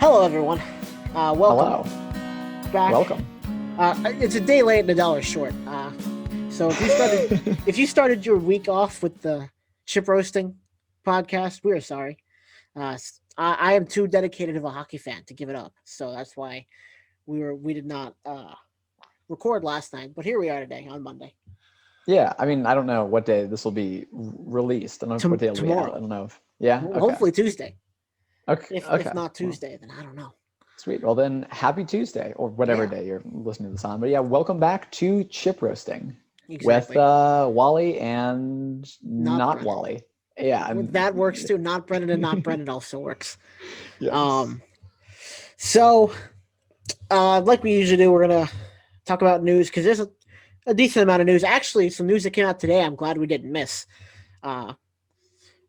Hello, everyone. Welcome Hello. back. Welcome. It's a day late and a dollar short. So if you started your week off with the ship roasting podcast, we are sorry. I am too dedicated of a hockey fan to give it up, so that's why we did not record last night. But here we are today on Monday. Yeah, I mean, I don't know what day this will be released. I don't know what day it'll be out. Tomorrow. I don't know if okay. Hopefully Tuesday. Okay. If not Tuesday, then I don't know. Sweet. Well then, happy Tuesday or whatever day you're listening to this on. But yeah, welcome back to Chip Roasting with Wally and not Wally. Yeah, that works too. Not Brennan and not Brennan also works. Yes. So, like we usually do, we're gonna talk about news because there's a decent amount of news. Actually, some news that came out today. I'm glad we didn't miss.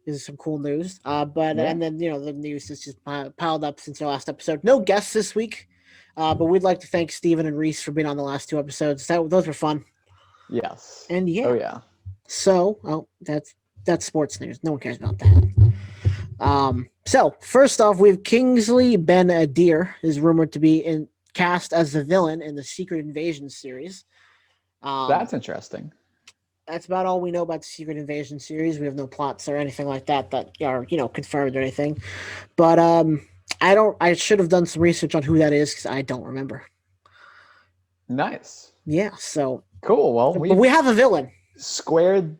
This is some cool news. And then the news is just piled up since our last episode. No guests this week, but we'd like to thank Steven and Reese for being on the last two episodes. Those were fun. Yes. And yeah. Oh yeah. So, that's sports news. No one cares about that. So first off, we have Kingsley Ben-Adir is rumored to be cast as the villain in the Secret Invasion series. That's interesting. That's about all we know about the Secret Invasion series. We have no plots or anything like that are confirmed or anything. But I should have done some research on who that is because I don't remember. Nice. Yeah. So cool. Well, we have a villain. Squared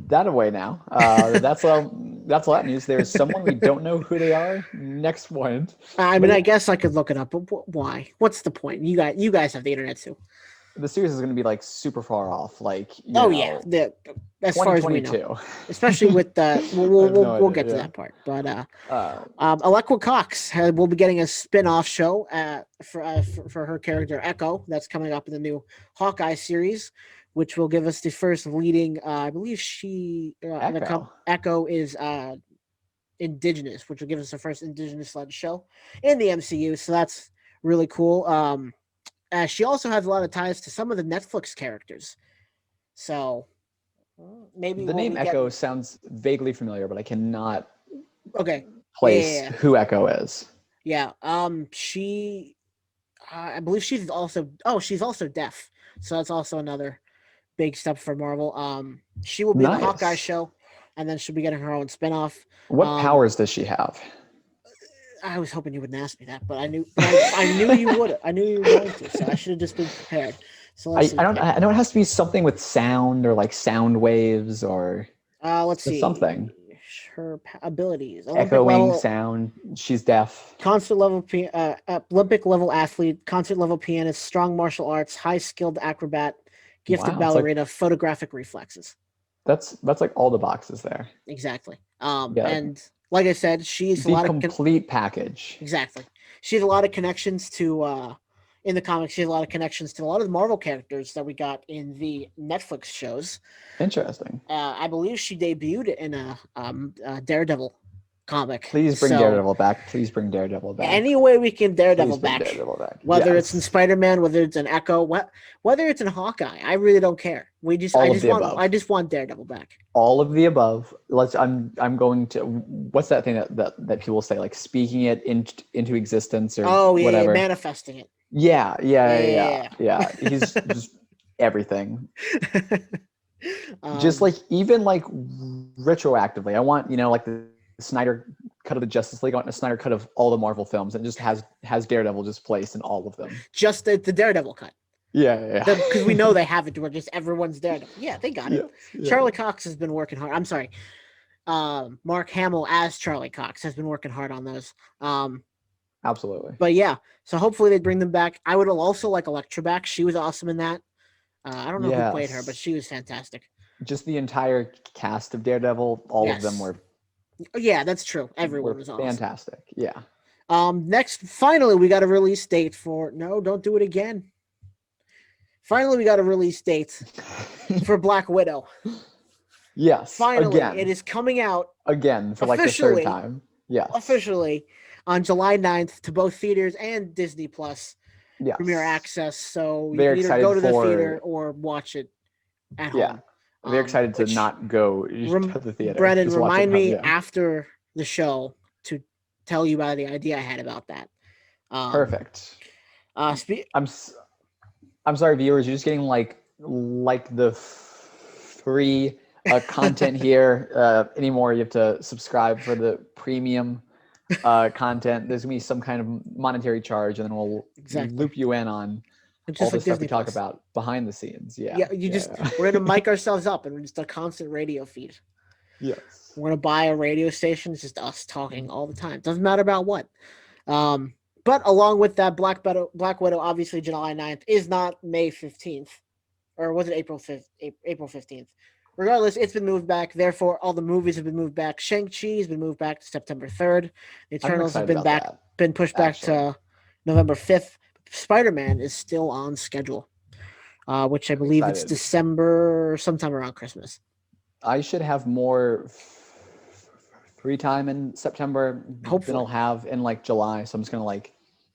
that away now. That's all that news. There's someone we don't know who they are. Next point. I mean, I guess I could look it up, but why? What's the point? You guys have the internet too. The series is going to be like super far off, like as far as we know, especially with the we'll get to that part. But Alekwa Cox will be getting a spin-off show for her character Echo that's coming up in the new Hawkeye series, which will give us the first leading. I believe Echo is indigenous, which will give us the first indigenous-led show in the MCU. So that's really cool. She also has a lot of ties to some of the Netflix characters. So maybe the name Echo sounds vaguely familiar, but I cannot place who Echo is. Yeah. I believe she's also deaf. So that's also another big step for Marvel. She will be in the Hawkeye show, and then she'll be getting her own spinoff. What powers does she have? I was hoping you wouldn't ask me that, but I knew you would. I knew you were going to, so I should have just been prepared. So I know it has to be something with sound or like sound waves or let's see something. Her abilities: echoing sound. She's deaf. Concert level, Olympic level athlete, concert level pianist, strong martial arts, high skilled acrobat, gifted ballerina, photographic reflexes. That's like all the boxes there. Exactly. And like I said, she's the complete package. Exactly. She has a lot of connections to in the comics. She has a lot of connections to a lot of the Marvel characters that we got in the Netflix shows. Interesting. I believe she debuted in a Daredevil comic. Please bring Daredevil back. Please bring Daredevil back. Any way we can Daredevil back. Whether it's in Spider-Man, whether it's in Echo, whether it's in Hawkeye, I really don't care. I just want Daredevil back. All of the above. I'm going to. What's that thing that people say, like speaking it into existence or whatever? Manifesting it. Yeah. He's just everything. Just like even like retroactively, I want like the Snyder cut of the Justice League. I want a Snyder cut of all the Marvel films, and just has Daredevil just placed in all of them. Just the Daredevil cut. Yeah. Because we know they have it where just everyone's Daredevil. Yeah, they got it. Yeah. Charlie Cox has been working hard. I'm sorry. Mark Hamill as Charlie Cox has been working hard on those. Absolutely. But yeah, so hopefully they bring them back. I would also like Elektra back. She was awesome in that. I don't know who played her, but she was fantastic. Just the entire cast of Daredevil, all of them were. Yeah, that's true. Everyone was awesome. Fantastic. Yeah. Next, finally, we got a release date for. No, don't do it again. Finally, we got a release date for Black Widow. Yes. Finally, it is coming out again for like the third time. Yeah. Officially on July 9th to both theaters and Disney Plus. Yes. Premiere access. So you can either go to the theater or watch it at home. Yeah. They're excited to not go to the theater. Brennan, remind me after the show to tell you about the idea I had about that. Perfect. Uh, I'm sorry, viewers. You're just getting like the free content here. Anymore, you have to subscribe for the premium content. There's gonna be some kind of monetary charge, and then we'll loop you in on it's all just the like stuff Disney we talk Plus. about behind the scenes. Yeah, we're gonna mic ourselves up, and we're just a constant radio feed. Yes. We're gonna buy a radio station. It's just us talking all the time. Doesn't matter about what. But along with that, Black Widow, obviously July 9th is not May 15th, or was it April 5th? April 15th. Regardless, it's been moved back. Therefore, all the movies have been moved back. Shang-Chi has been moved back to September 3rd. The Eternals have been pushed back to November 5th. Spider-Man is still on schedule, which I believe it's December, sometime around Christmas. I should have more free time in September than I'll have in like July. So I'm just gonna like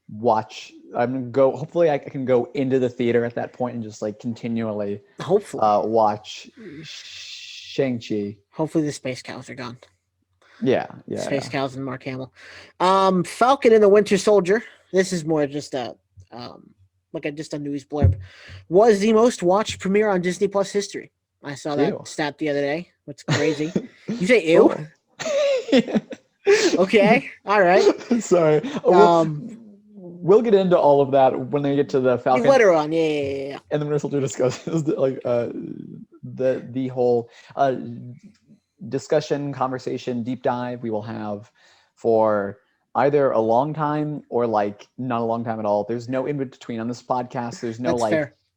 watch. I'm gonna go. Hopefully, I can go into the theater at that point and just like continually watch Shang-Chi. Hopefully, the space cows are gone. Yeah. Space cows and Mark Hamill. Falcon and the Winter Soldier. This is more just a news blurb. Was the most watched premiere on Disney Plus history. I saw that stat the other day. What's crazy? You say ew? Okay. All right. Sorry. We'll get into all of that when they get to the Falcon. Later on, yeah. And then we'll discuss like the whole discussion, conversation, deep dive we will have for either a long time or like not a long time at all. There's no in between on this podcast. There's no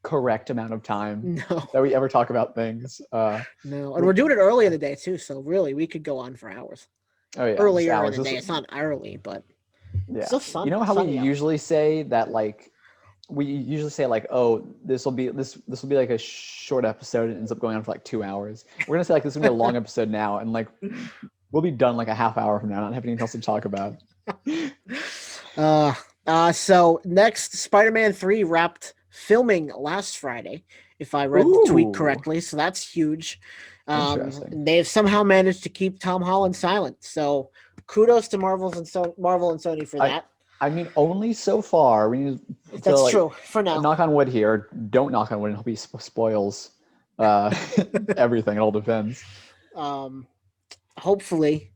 correct amount of time that we ever talk about things. No, and we're doing it early in the day too, so really we could go on for hours. Oh yeah, earlier in the day. It's not early, but yeah. Still fun. You know how we usually say that like oh, this will be like a short episode and it ends up going on for like 2 hours. We're gonna say like this is gonna be a long episode now, and like we'll be done like a half hour from now, not having anything else to talk about. So next, Spider-Man 3 wrapped filming last Friday, if I read the tweet correctly. So that's huge. They've somehow managed to keep Tom Holland silent. So kudos to Marvel and Sony for that. I mean, only so far. We need That's true for now. Knock on wood here. Don't knock on wood. I hope he spoils everything. It all depends. Hopefully,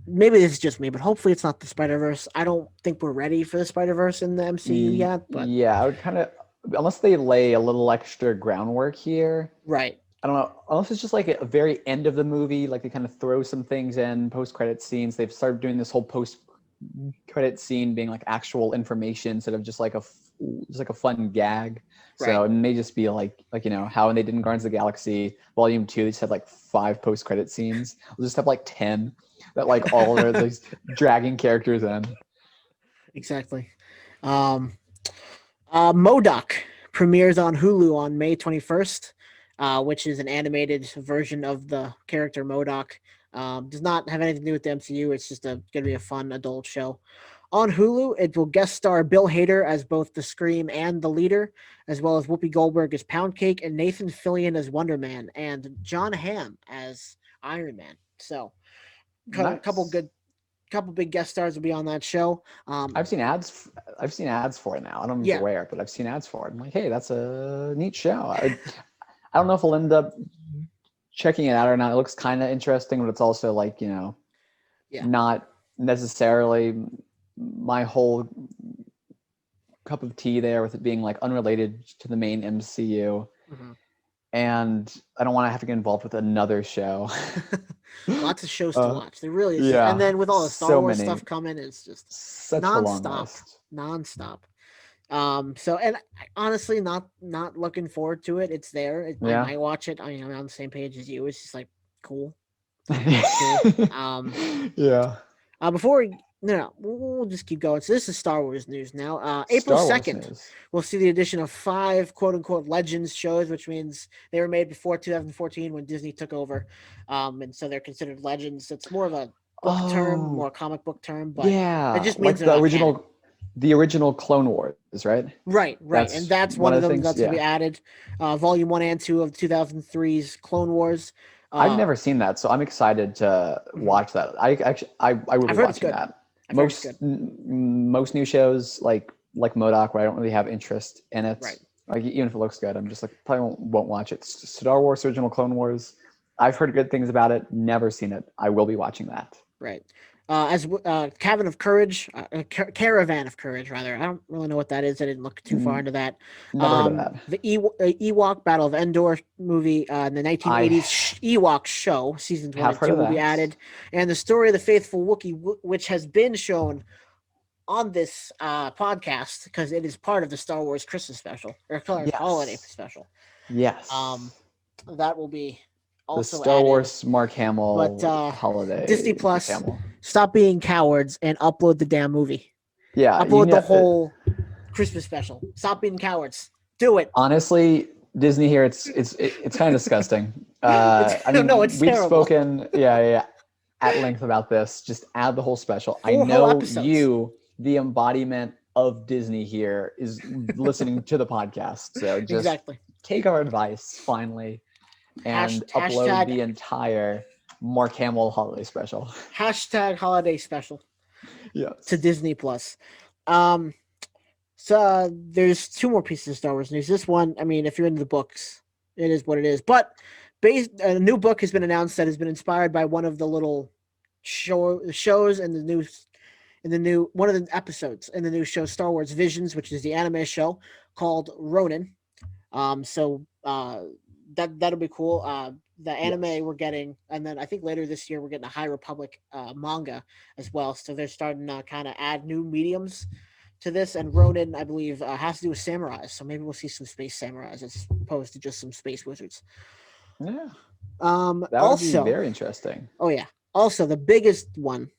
maybe this is just me, but hopefully it's not the Spider-Verse. I don't think we're ready for the Spider-Verse in the MCU yet. But yeah, I would kind of, unless they lay a little extra groundwork here. Right. I don't know. Unless it's just like at the very end of the movie, like they kind of throw some things in post-credit scenes. They've started doing this whole post-credit scene being like actual information instead of just like a fun gag. Right. So it may just be like how when they did in Guardians of the Galaxy Volume 2, they just had like 5 post-credit scenes. We'll just have like 10 that like all are these dragging characters in. Exactly. MODOK premieres on Hulu on May 21st. Which is an animated version of the character MODOK. Does not have anything to do with the MCU. It's just going to be a fun adult show. On Hulu, it will guest star Bill Hader as both the Scream and the Leader, as well as Whoopi Goldberg as Pound Cake and Nathan Fillion as Wonder Man and John Hamm as Iron Man. So, a couple big guest stars will be on that show. I've seen ads for it now. I don't know where, but I've seen ads for it. I'm like, hey, that's a neat show. I don't know if we'll end up checking it out or not. It looks kind of interesting, but it's also like, not necessarily my whole cup of tea there, with it being like unrelated to the main MCU. Mm-hmm. And I don't want to have to get involved with another show. Lots of shows to watch. There really is. Yeah, and then with all the Star Wars stuff coming, it's just such nonstop. So, and honestly, not looking forward to it. It's there. I might watch it. I mean, I'm on the same page as you. It's just like cool. Yeah. Before we'll just keep going. So this is Star Wars news now. April 2nd, we'll see the addition of 5 quote unquote Legends shows, which means they were made before 2014 when Disney took over. And so they're considered Legends. It's more of a book term, more comic book term, but it just means like the original Clone Wars, right? Right. And that's one of them that's going to be added. Volume 1 and 2 of 2003's Clone Wars. I've never seen that, so I'm excited to watch that. I will be watching that. I've heard it's good. Most new shows like MODOK, where I don't really have interest in it. Right. Like even if it looks good, I'm just like probably won't watch it. Star Wars Original Clone Wars, I've heard good things about it. Never seen it. I will be watching that. Right. As Caravan of Courage, rather. I don't really know what that is. I didn't look too far into that. Never heard of that. The Ewok Battle of Endor movie in the 1980s Ewok show, seasons 1 and 2 will be added, and the story of the faithful Wookiee, which has been shown on this podcast because it is part of the Star Wars Christmas special or holiday special. Yes. That will be also the Star added. Wars Mark Hamill holiday. Disney Plus, stop being cowards and upload the damn movie. Yeah, upload the whole Christmas special. Stop being cowards. Do it. Honestly, Disney here, it's kind of disgusting. I mean, it's we've terrible. spoken, at length about this. Just add the whole special. I know you, the embodiment of Disney here, is listening to the podcast. So just take our advice finally and upload the entire Mark Hamill holiday special. Hashtag holiday special. Yes. To Disney Plus. So there's 2 more pieces of Star Wars news. This one, I mean, if you're into the books, it is what it is. But a new book has been announced that has been inspired by one of the little shows in the new one of the episodes in the new show Star Wars Visions, which is the anime show called Ronin. That'll be cool. The anime we're getting, and then I think later this year we're getting a High Republic manga as well. So they're starting to kind of add new mediums to this. And Ronin, I believe, has to do with samurais. So maybe we'll see some space samurais as opposed to just some space wizards. Yeah. That would be very interesting. Oh yeah. Also, the biggest one.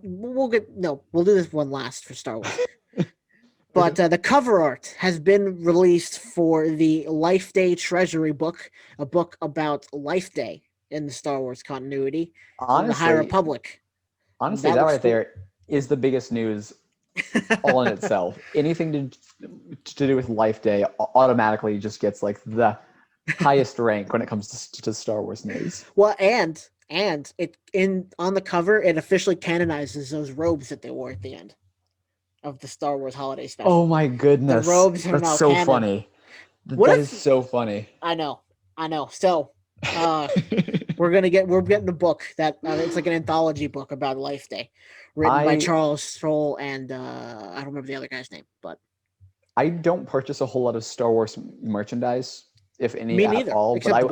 We'll do this one last for Star Wars. But the cover art has been released for the Life Day Treasury book, a book about Life Day in the Star Wars continuity, in the High Republic. Honestly, that right there is the biggest news all in itself. Anything to do with Life Day automatically just gets like the highest rank when it comes to Star Wars news. Well, and it on the cover, it officially canonizes those robes that they wore at the end of the Star Wars holiday special. Oh my goodness. The robes are now so canon. Funny. That is so funny. I know. So we're getting a book that it's like an anthology book about Life Day, written by Charles Stroll and I don't remember the other guy's name, but I don't purchase a whole lot of Star Wars merchandise, if any. Me neither, at all. But I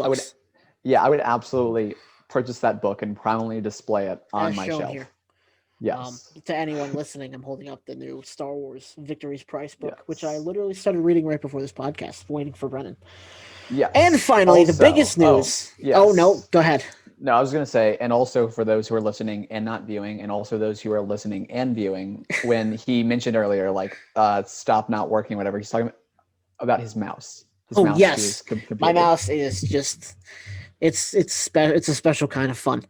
would absolutely purchase that book and prominently display it on my shelf. Here. Yes. To anyone listening, I'm holding up the new Star Wars Victory's Price book, which I literally started reading right before this podcast, waiting for Brennan. Yes. And finally, the biggest news. Oh, no, go ahead. No, I was going to say, and also for those who are listening and not viewing, and also those who are listening and viewing, when he mentioned earlier, like, stop not working, whatever, he's talking about his mouse. Yes. My mouse is just... It's a special kind of fun.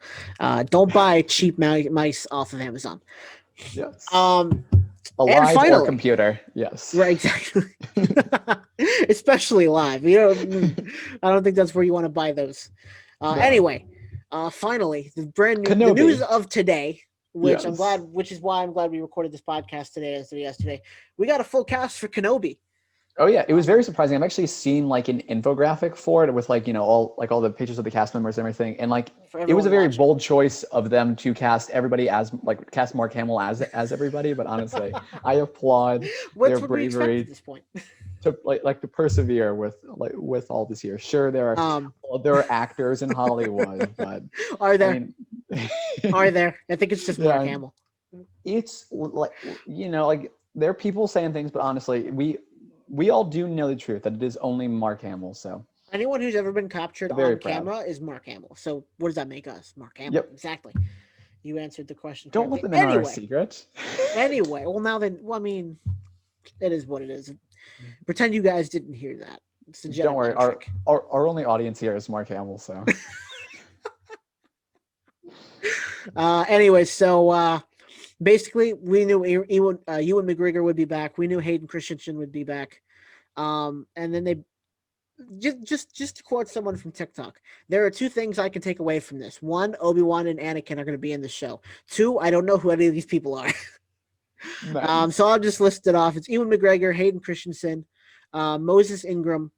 Don't buy cheap mice off of Amazon. Yes. And finally, or computer. Yes. Right. Exactly. Especially live. I don't think that's where you want to buy those. No. Anyway, finally, the brand new the news of today, which is why I'm glad we recorded this podcast today as of yesterday. We got a full cast for Kenobi. Oh yeah, it was very surprising. I've actually seen like an infographic for it with like all the pictures of the cast members and everything, and like it was a very bold choice of them to cast everybody as like cast Mark Hamill as everybody. But honestly, I applaud their bravery at this point. to like to persevere with all this here. Sure, there are actors in Hollywood, but are there? I mean, are there? I think it's just Mark Hamill. It's like like there are people saying things, but honestly, we all do know the truth that it is only Mark Hamill. So anyone who's ever been captured on camera is Mark Hamill. So what does that make us? Mark Hamill. Yep. Exactly. You answered the question. Don't let them in on our secret. Anyway, well now then, I mean, it is what it is. Pretend you guys didn't hear that. Don't worry. Our only audience here is Mark Hamill. So. Anyway, so basically, we knew Ewan McGregor would be back. We knew Hayden Christensen would be back. And then just to quote someone from TikTok, there are two things I can take away from this. One, Obi-Wan and Anakin are going to be in the show. Two, I don't know who any of these people are. Nice. So I'll just list it off. It's Ewan McGregor, Hayden Christensen, Moses Ingram,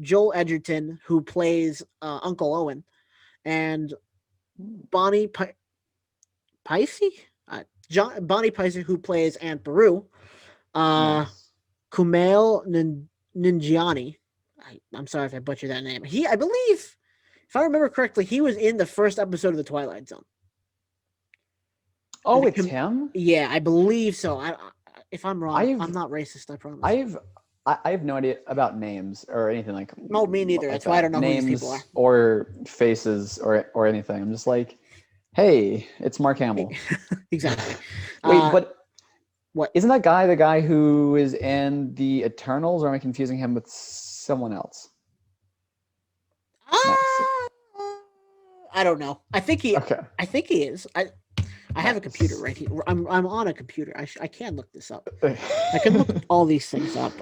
Joel Edgerton, who plays Uncle Owen, and Bonnie Picey? Bonnie Picey, who plays Aunt Beru. Nice. Kumail Ninjiani. I'm sorry if I butchered that name. I believe, if I remember correctly, he was in the first episode of The Twilight Zone. Oh, it's him? Yeah, I believe so. If I'm wrong, I'm not racist, I promise. I have no idea about names or anything like. No, me neither. Like That's why I don't know names who these people are. Or faces or anything. I'm just like, hey, it's Mark Hamill. Exactly. Wait, but what? Isn't that guy the guy who is in the Eternals, or am I confusing him with someone else? I don't know. I think he. Okay. I think he is. I have a computer right here. I'm on a computer. I can look this up. I can look all these things up.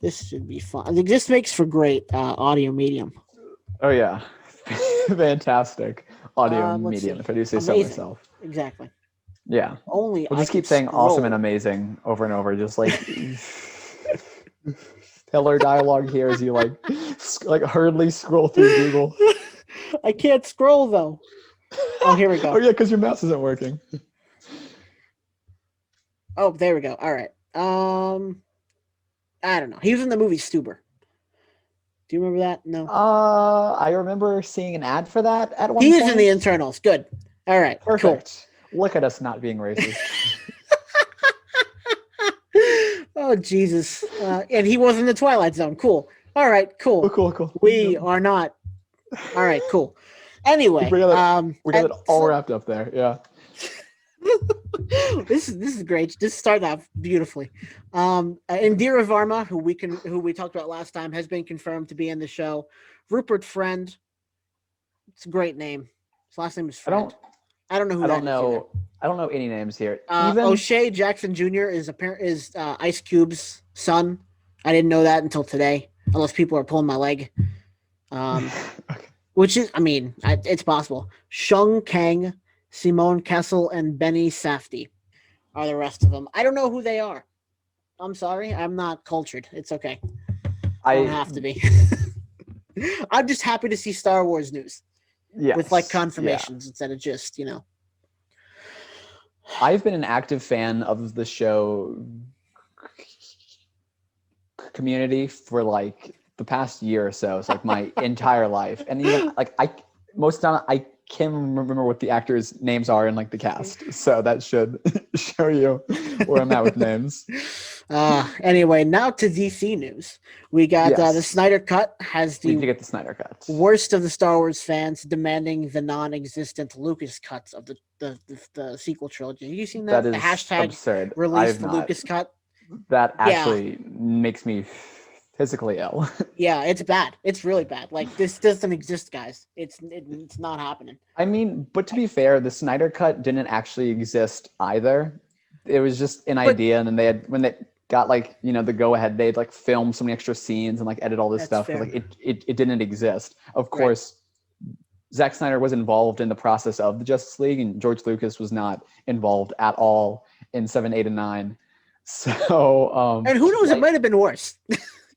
This should be fun. I think this makes for great audio medium. Oh yeah, fantastic audio medium. If I do say so myself. Exactly. Yeah. Only we'll just keep saying awesome and amazing over and over, just like filler dialogue here as you like hurriedly scroll through Google. I can't scroll though. Oh, here we go. Oh yeah, because your mouse isn't working. Oh, there we go. All right. I don't know. He was in the movie Stuber. Do you remember that? No. I remember seeing an ad for that at one point. He is in the Internals. Good. All right. Perfect. Cool. Look at us not being racist. Oh, Jesus. And he was in the Twilight Zone. Cool. All right. Cool. Cool. We are not. All right. Cool. Anyway. we got it all wrapped up there. Yeah. This is great. This started off beautifully. Indira Varma, who we talked about last time, has been confirmed to be in the show. Rupert Friend. It's a great name. His last name is Friend. I don't know who that is either. I don't know any names here. O'Shea Jackson Jr. is Ice Cube's son. I didn't know that until today, unless people are pulling my leg. Okay. Which is, I mean, it's possible. Shung Kang, Simone Kessel, and Benny Safdie are the rest of them. I don't know who they are. I'm sorry. I'm not cultured. It's okay. I don't have to be. I'm just happy to see Star Wars news. Yes. With like confirmations instead of just, you know. I've been an active fan of the show Community for like the past year or so. It's like my entire life. And even like most of the time I can't remember what the actors' names are in like the cast. So that should show you where I'm at with names. Anyway, now to DC news. We got the Snyder Cut has we need to get the Snyder Cut. Worst of the Star Wars fans demanding the non-existent Lucas cuts of the sequel trilogy. Have you seen that? That is the hashtag absurd. Release the Lucas cut. That actually makes me physically ill. Yeah, it's bad. It's really bad. Like this doesn't exist, guys. It's not happening. I mean, but to be fair, the Snyder Cut didn't actually exist either. It was just an idea, and then when they got like, you know, the go ahead, they'd like film so many extra scenes and like edit all this stuff. But, like it didn't exist. Of course, Zack Snyder was involved in the process of the Justice League, and George Lucas was not involved at all in 7, 8, and 9. So and who knows, it might have been worse.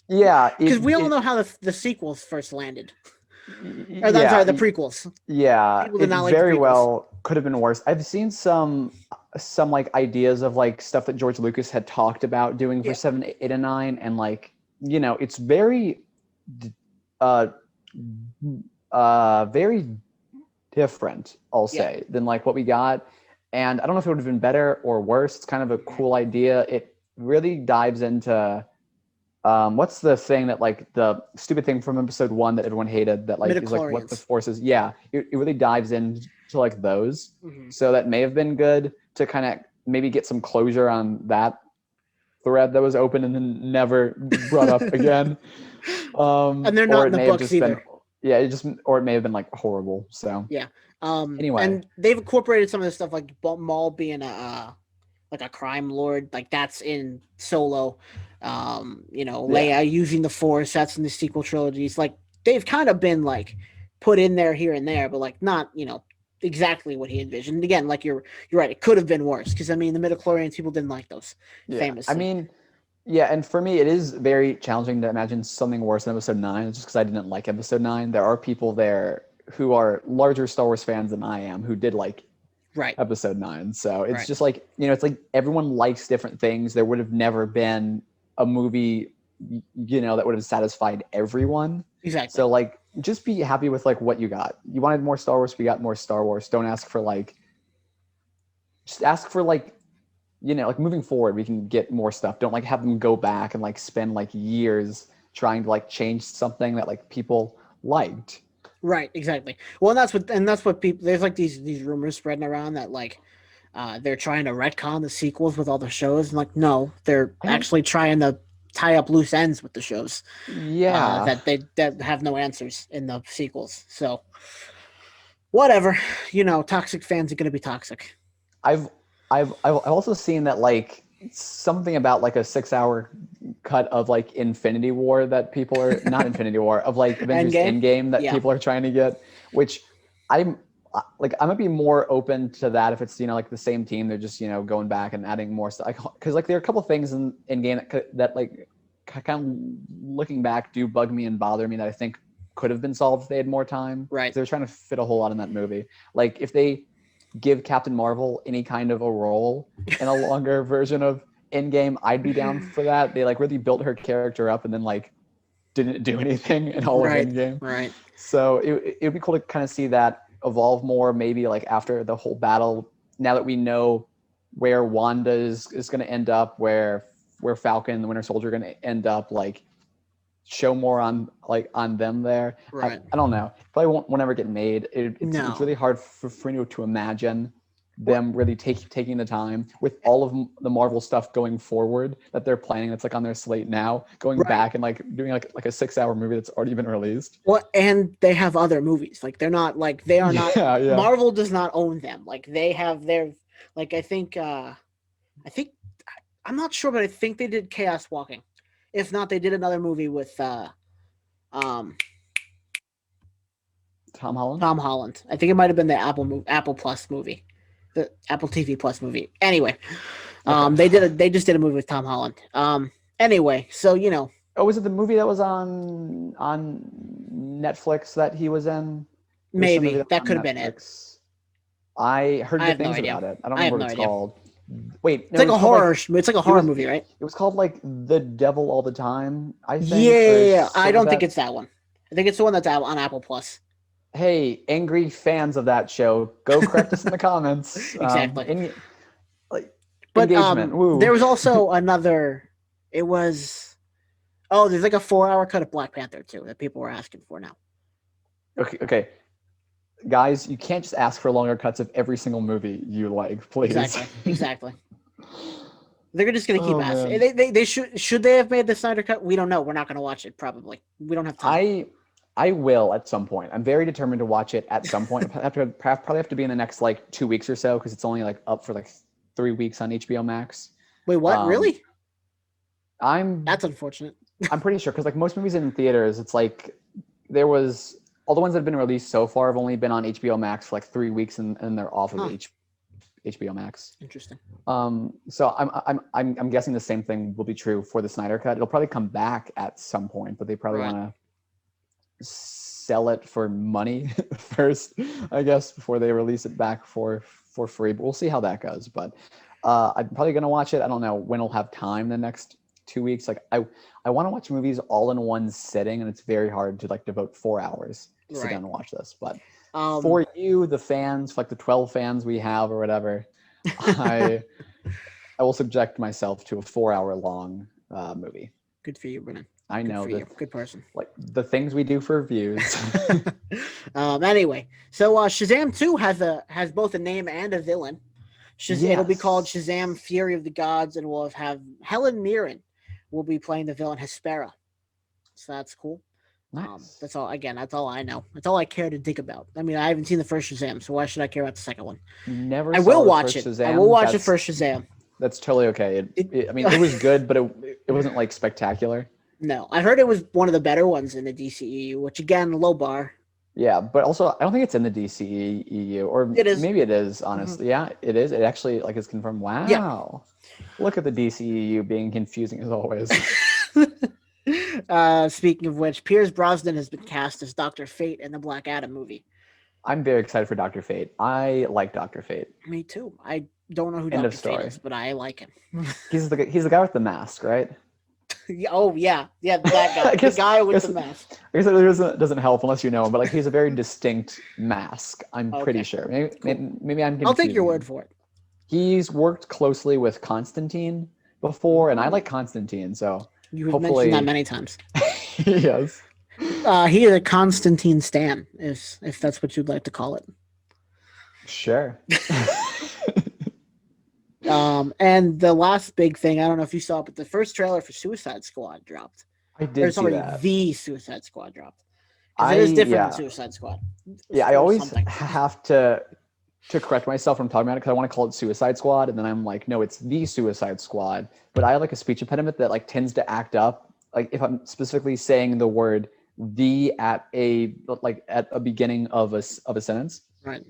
Yeah, because we all know how the sequels first landed. Or sorry, the prequels. Yeah, it very well could have been worse. I've seen some like ideas of like stuff that George Lucas had talked about doing for 7, 8, and 9, and like, you know, it's very very different, I'll say, than like what we got. And I don't know if it would have been better or worse. It's kind of a cool idea. It really dives into what's the thing that like the stupid thing from episode 1 that everyone hated that like is like what the force is. Yeah, it really dives into like those. Mm-hmm. So that may have been good to kind of maybe get some closure on that thread that was open and then never brought up again. And they're not in the books either. Or it may have been like horrible. So yeah. Anyway, and they've incorporated some of the stuff like Maul being a crime lord, like that's in Solo. Leia using the Force. That's in the sequel trilogies. Like they've kind of been like put in there here and there, but like not exactly what he envisioned. Again, like you're right. It could have been worse because the midichlorians people didn't like those famously. Yeah, and for me, it is very challenging to imagine something worse than Episode 9, just because I didn't like Episode 9. There are people there who are larger Star Wars fans than I am who did like Episode 9. So it's just like, it's like everyone likes different things. There would have never been a movie, that would have satisfied everyone. Exactly. So like, just be happy with like what you got. You wanted more Star Wars, we got more Star Wars. Don't ask for like, just ask for like, like moving forward, we can get more stuff. Don't like have them go back and like spend like years trying to like change something that like people liked. Right, exactly. Well, and that's what people. There's like these rumors spreading around that like they're trying to retcon the sequels with all the shows, and like no, they're actually trying to tie up loose ends with the shows. Yeah, that have no answers in the sequels. So whatever, toxic fans are going to be toxic. I've also seen that like something about like a 6-hour cut of like Infinity War that people are not Infinity War of like Avengers Endgame that people are trying to get, which I might be more open to that if it's like the same team, they're just going back and adding more stuff, because like there are a couple of things in Endgame that like kind of looking back do bug me and bother me that I think could have been solved if they had more time. Right, they're trying to fit a whole lot in that movie. Like if they give Captain Marvel any kind of a role in a longer version of Endgame, I'd be down for that. They like really built her character up and then like didn't do anything in all of Endgame. Right. So it would be cool to kind of see that evolve more, maybe like after the whole battle, now that we know where Wanda is going to end up, where Falcon, the Winter Soldier, are going to end up, like show more on them there. Right. I don't know. Probably won't ever get made. It's really hard for me to imagine them really taking the time with all of the Marvel stuff going forward that they're planning that's like on their slate now, going back and like doing like a 6-hour movie that's already been released. Well, and they have other movies. Like they are not Marvel does not own them. Like they have their, like I think I'm not sure, but I think they did Chaos Walking. If not, they did another movie with Tom Holland. Tom Holland. I think it might have been the Apple Plus movie, the Apple TV Plus movie. Anyway, they just did a movie with Tom Holland. Anyway, so Oh, was it the movie that was on Netflix that he was in? Maybe that could have been it. I heard good things about it. I don't remember what it's called. Wait, it's like a horror. It's like a horror movie, right? It was called like The Devil All the Time, I think. Yeah. I don't think it's that one. I think it's the one that's out on Apple Plus. Hey, angry fans of that show, go correct us in the comments. Exactly. Engagement. There was also another. It was. Oh, there's like a 4-hour cut of Black Panther too that people were asking for now. Okay. Guys, you can't just ask for longer cuts of every single movie you like, please. Exactly. They're just going to keep asking. They should they have made the Snyder Cut? We don't know. We're not going to watch it, probably. We don't have time. I will at some point. I'm very determined to watch it at some point. Probably have to be in the next like 2 weeks or so, because it's only like up for like 3 weeks on HBO Max. Wait, what? Really? That's unfortunate. I'm pretty sure, because like most movies in theaters, it's like there was all the ones that have been released so far have only been on HBO Max for like 3 weeks, and they're off of HBO Max. Interesting. So I'm guessing the same thing will be true for the Snyder Cut. It'll probably come back at some point, but they probably want to sell it for money first, I guess, before they release it back for free. But we'll see how that goes. But I'm probably gonna watch it. I don't know when I'll have time the next 2 weeks. Like I want to watch movies all in one sitting, and it's very hard to like devote 4 hours to sit down and watch this. But for you, the fans, like the 12 fans we have or whatever, I will subject myself to a 4-hour long movie. Good for you, Brennan. I know that. Good person. Like the things we do for views. Anyway, so Shazam 2 has both a name and a villain. It'll be called Shazam: Fury of the Gods, and we'll have Helen Mirren will be playing the villain Hespera. So that's cool. Nice. That's all. Again, that's all I know. That's all I care to think about. I mean, I haven't seen the first Shazam, so why should I care about the second one? Never. I will watch it. Shazam. I will watch the first Shazam. That's totally okay. I mean, it was good, but it wasn't like spectacular. No, I heard it was one of the better ones in the DCEU, which again, low bar. Yeah, but also I don't think it's in the DCEU, or It is. maybe it is. Mhm. Honestly, yeah, it is. It actually like is confirmed. Yeah. Wow, look at the DCEU being confusing as always. Speaking of which, Pierce Brosnan has been cast as Dr. Fate in the Black Adam movie. I'm very excited for Doctor Fate. I like Doctor Fate. Me too. I don't know who End of Dr. Fate story. is, but I like him. He's the guy with the mask, right? Oh yeah, that guy, the guy with the mask. I guess it doesn't help unless you know him, but like he's a very distinct mask. I'm pretty sure. Maybe, Cool. maybe I'm confusing. I'll take your word for it. He's worked closely with Constantine before, and I like Constantine, so You have hopefully mentioned that many times. yes. He is a Constantine stan, if that's what you'd like to call it. Sure. And the last big thing, I don't know if you saw it, but the first trailer for Suicide Squad dropped. I did see that. The Suicide Squad dropped. Because it is different than Suicide Squad. Yeah, I always have to correct myself when I'm talking about it because I want to call it Suicide Squad, and then I'm like, no, it's the Suicide Squad. But I have like a speech impediment that like tends to act up. Like if I'm specifically saying the word "the" at a beginning of a sentence. Right.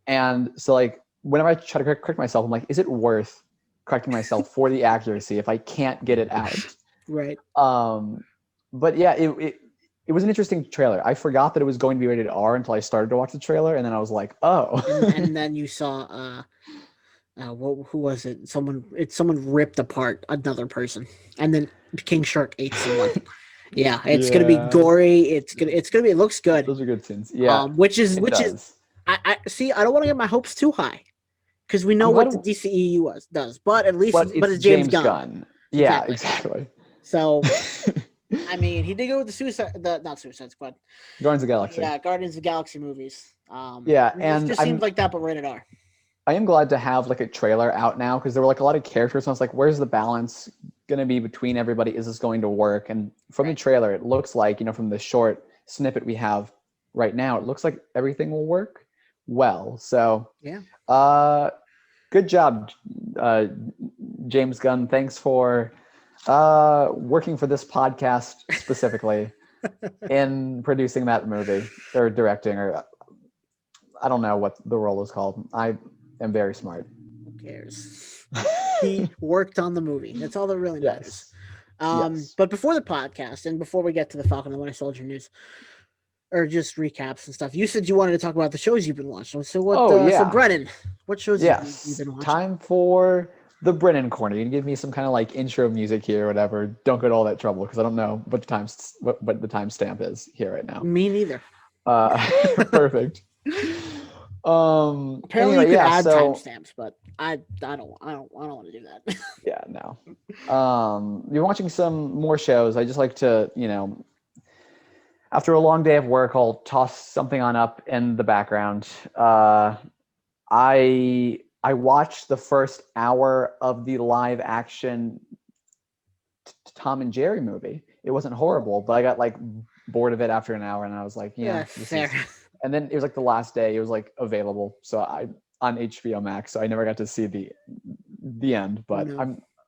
And so like whenever I try to correct myself, I'm like, is it worth correcting myself for the accuracy if I can't get it out? Right. But yeah, it was an interesting trailer. I forgot that it was going to be rated R until I started to watch the trailer, and then I was like, oh. and then you saw who was it? Someone ripped apart another person, and then King Shark ate someone. Yeah, it's gonna be gory. It's gonna be. It looks good. Those are good scenes. Yeah, which is I see. I don't want to get my hopes too high because we know what the DCEU does, but at least it's James Gunn. Yeah, exactly. So, I mean, he did go with not Suicide Squad, Guardians of the Galaxy. Yeah, Guardians of the Galaxy movies. Yeah, and it just seems like that, but rated R. I am glad to have like a trailer out now because there were like a lot of characters. And I was like, where's the balance going to be between everybody? Is this going to work? And from the trailer, it looks like, from the short snippet we have right now, it looks like everything will work well. So yeah, good job, James Gunn. Thanks for working for this podcast specifically in producing that movie or directing, or I don't know what the role is called. I am very smart. Who cares? He worked on the movie. That's all that really matters. Yes. But before the podcast and before we get to the Falcon and the Winter Soldier news, or just recaps and stuff, you said you wanted to talk about the shows you've been watching. So what? So Brennan, what shows have you been watching? Time for the Brennan corner. You can give me some kind of like intro music here or whatever. Don't go to all that trouble because I don't know what the timestamp is here right now. Me neither. Perfect. Apparently you could add timestamps, but I don't want to do that. Yeah, no. You're watching some more shows. I just like to, after a long day of work, I'll toss something on up in the background. I watched the first hour of the live action Tom and Jerry movie. It wasn't horrible, but I got like bored of it after an hour, and I was like, fair. And then it was like the last day. It was like available, so I on HBO Max. So I never got to see the end. But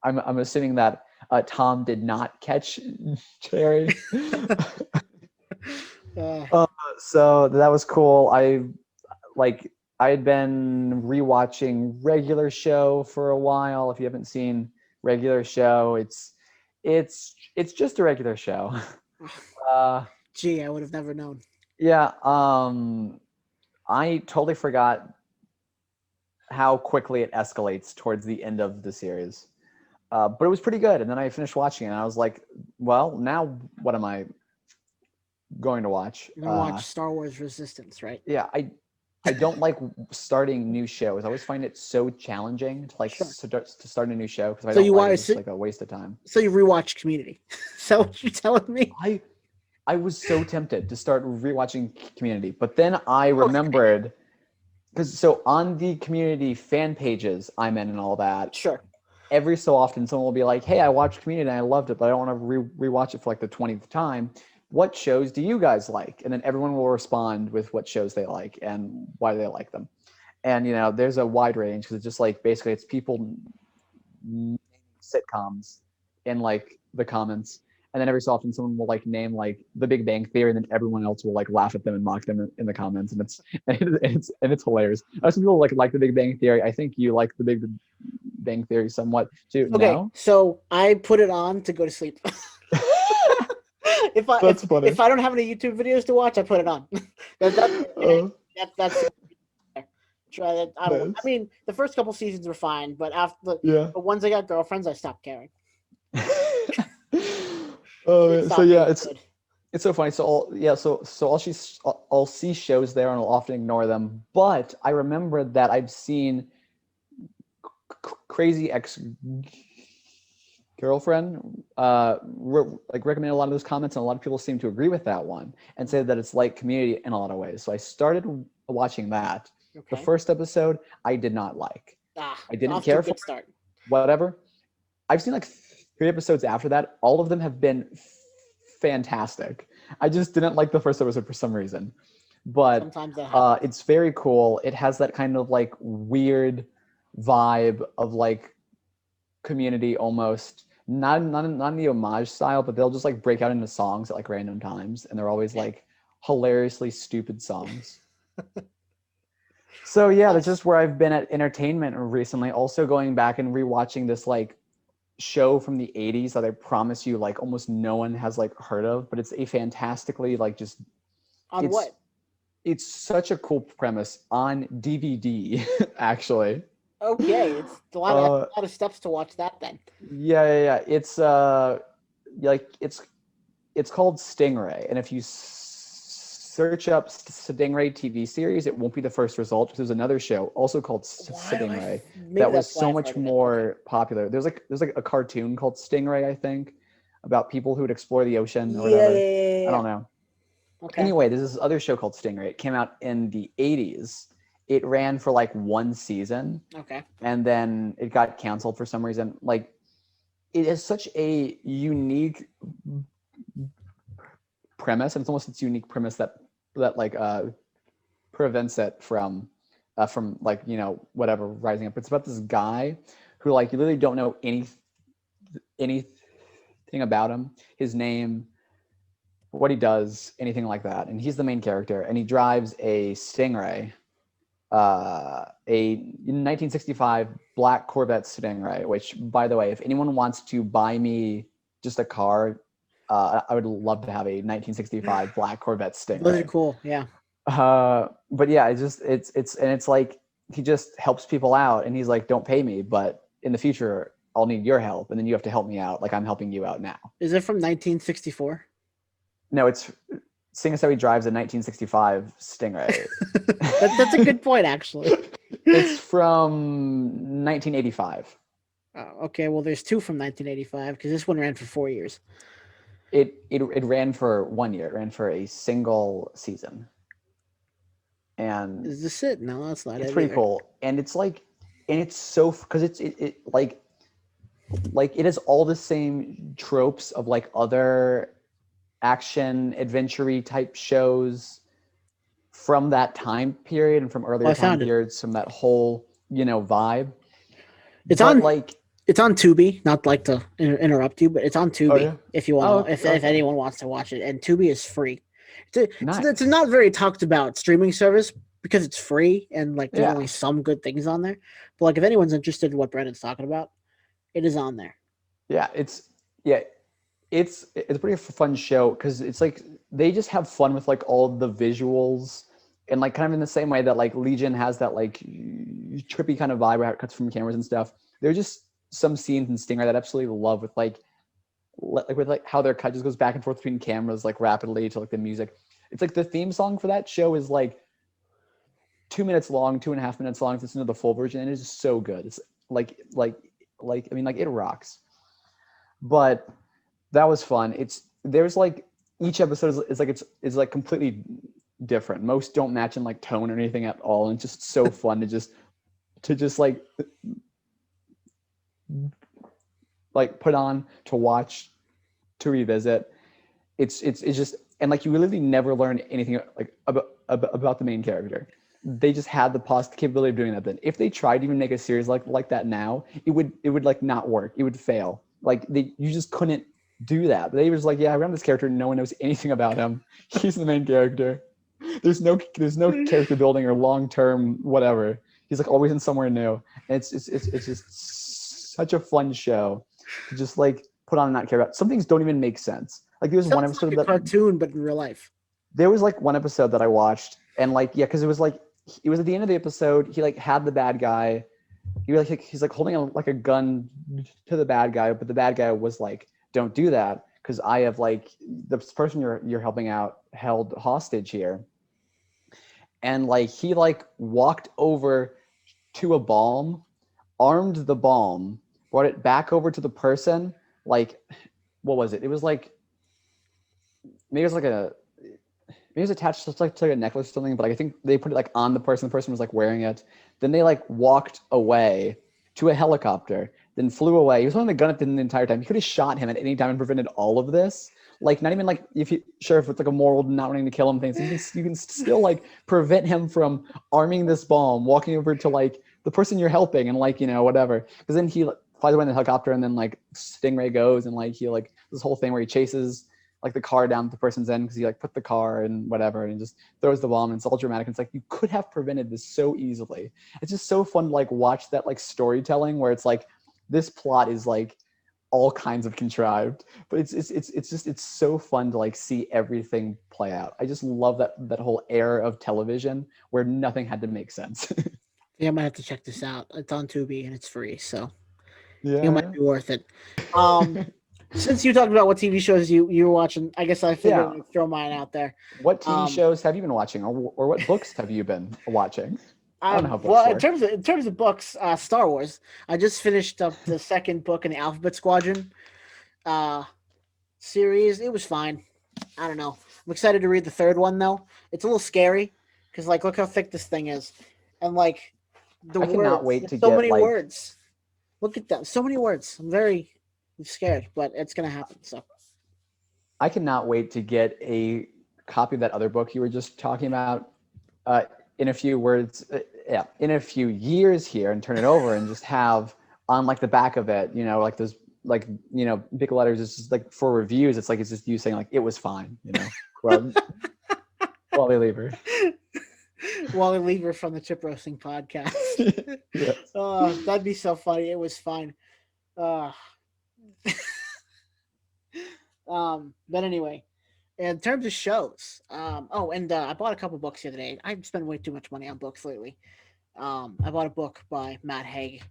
I'm assuming that Tom did not catch Jerry. So that was cool. I had been rewatching Regular Show for a while. If you haven't seen Regular Show, it's just a regular show. Gee, I would have never known. Yeah, I totally forgot how quickly it escalates towards the end of the series. But it was pretty good. And then I finished watching it, and I was like, well, now what am I going to watch? You're going to watch Star Wars Resistance, right? Yeah, I don't like starting new shows. I always find it so challenging to start a new show because it's like a waste of time. So you rewatched Community. So what you're telling me? I was so tempted to start rewatching Community, but then I remembered because on the Community fan pages I'm in and all that. Sure. Every so often someone will be like, "Hey, I watched Community and I loved it, but I don't want to rewatch it for like the 20th time. What shows do you guys like?" And then everyone will respond with what shows they like and why they like them. And there's a wide range because it's just like basically it's people sitcoms in like the comments, and then every so often someone will like name like The Big Bang Theory, and then everyone else will like laugh at them and mock them in the comments, and it's hilarious. Some people like The Big Bang Theory. I think you like The Big Bang Theory somewhat too. Okay, No, so I put it on to go to sleep. That's funny. If I don't have any YouTube videos to watch, I put it on. That's try that. I don't know. I Nice. mean, the first couple seasons were fine, but Yeah. but once I got girlfriends, I stopped caring. Oh, so Stopped yeah, being it's good. it's so funny. I'll see shows there and I'll often ignore them. But I remember that I've seen Crazy Ex Girlfriend recommend a lot of those comments, and a lot of people seem to agree with that one and say that it's like Community in a lot of ways. So I started watching that. The Okay. first episode I did not like. I didn't Off to a care for good start. whatever. I've seen like 3 episodes after that. All of them have been fantastic. I just didn't like the first episode for some reason. But Sometimes that happens. it's very cool. It has that kind of like weird vibe of like Community almost. Not in the homage style, but they'll just like break out into songs at like random times, and they're always like hilariously stupid songs. So yeah, that's just where I've been at entertainment recently. Also going back and rewatching this like show from the 80s that I promise you like almost no one has like heard of, but it's a fantastically like just On what? It's such a cool premise on DVD actually. Okay, it's a lot of steps to watch that then. Yeah. It's like it's called Stingray, and if you search up Stingray TV series, it won't be the first result because there's another show also called Stingray that was so much more popular. There's like a cartoon called Stingray, I think, about people who would explore the ocean or whatever. I don't know. Okay. Anyway, there's this other show called Stingray. It came out in the 80s. It ran for like one season. Okay. And then it got canceled for some reason. Like, it is such a unique premise, and it's almost its unique premise that like prevents it from like, you know, whatever rising up. It's about this guy who like you literally don't know anything about him, his name, what he does, anything like that. And he's the main character, and he drives a Stingray, a 1965 black Corvette Stingray, which, by the way, if anyone wants to buy me just a car, I would love to have a 1965 black Corvette Stingray. Those are cool, yeah. But yeah, it's like he just helps people out, and he's like, don't pay me, but in the future I'll need your help, and then you have to help me out like I'm helping you out now. Is it from 1964? No, it's seeing as how he drives a 1965 Stingray. That's a good point, actually. It's from 1985. Okay, well, there's two from 1985 because this one ran for 4 years. It ran for 1 year. It ran for a single season. And is this it? No, that's not it. It's pretty cool, and it's like, and it's so because it like it has all the same tropes of like other action adventure-y type shows from that time period and from earlier time periods, from that whole, you know, vibe. It's on Tubi. Not like to interrupt you, but it's on Tubi if you want. If anyone wants to watch it, and Tubi is free. It's a not very talked about streaming service because it's free and like there's only some good things on there. But like if anyone's interested in what Brennan's talking about, it is on there. Yeah, it's a pretty fun show because it's like they just have fun with like all the visuals, and like kind of in the same way that like Legion has that like trippy kind of vibe where it cuts from cameras and stuff. There's just some scenes in Stingray that I absolutely love with like how their cut just goes back and forth between cameras like rapidly to like the music. It's like the theme song for that show is like 2 minutes long, 2.5 minutes long. Listen to the full version, and it's just so good. It's like I mean, like it rocks. But that was fun. There's like each episode is like completely different. Most don't match in like tone or anything at all, and it's just so fun to just like put on, to watch, to revisit. It's just, and like you literally never learn anything like about the main character. They just had the capability of doing that then. If they tried to even make a series like that now, it would like not work. It would fail. Like you just couldn't do that. But they was like, yeah, I remember this character. No one knows anything about him. He's the main character. There's no character building or long term whatever. He's like always in somewhere new. And it's just such a fun show to just like put on and not care about. Some things don't even make sense. Like there was one Sounds episode like a that cartoon, but in real life. there was like one episode that I watched and like yeah, because it was at the end of the episode. He like had the bad guy. He's like holding like a gun to the bad guy, but the bad guy was like, "Don't do that because I have like the person you're helping out held hostage here." And like he like walked over to a bomb, armed the bomb, brought it back over to the person. Like, what was it? It was like maybe it was like a maybe it was attached to like a necklace or something. But like, I think they put it like on the person. The person was like wearing it. Then they like walked away to a helicopter. Then flew away. He was holding the gun at the entire time. He could have shot him at any time and prevented all of this. Like not even like if it's like a moral not wanting to kill him things. You can still like prevent him from arming this bomb, walking over to like the person you're helping, and like whatever. Because then he flies away in the helicopter, and then like Stingray goes, and like he like this whole thing where he chases like the car down the person's end because he like put the car and whatever and just throws the bomb and it's all dramatic. And it's like you could have prevented this so easily. It's just so fun to like watch that like storytelling where it's like this plot is like all kinds of contrived, but it's so fun to like see everything play out. I just love that whole era of television where nothing had to make sense. Yeah, I might have to check this out. It's on Tubi and it's free, so it Yeah. might be worth it. Since you talked about what TV shows you were watching, I guess I figured Yeah. I'd throw mine out there. What TV shows have you been watching, or what books have you been watching? I don't know how books Well, work. in terms of books, Star Wars. I just finished up the second book in the Alphabet Squadron uh, series. It was fine. I don't know. I'm excited to read the third one though. It's a little scary because like look how thick this thing is, and like the I cannot words. wait There's to so get many like words. Look at that. So many words. I'm very scared, but it's gonna happen. So I cannot wait to get a copy of that other book you were just talking about in a few words, in a few years here, and turn it over and just have on like the back of it, like those like big letters. It's just like for reviews. It's like it's just you saying like it was fine, well, Wally Lever. Wally Lever from the Chip Roasting Podcast. Yes. That'd be so funny. It was fine. Uh, but anyway, in terms of shows, I bought a couple books the other day. I spend way too much money on books lately. I bought a book by Matt Haig.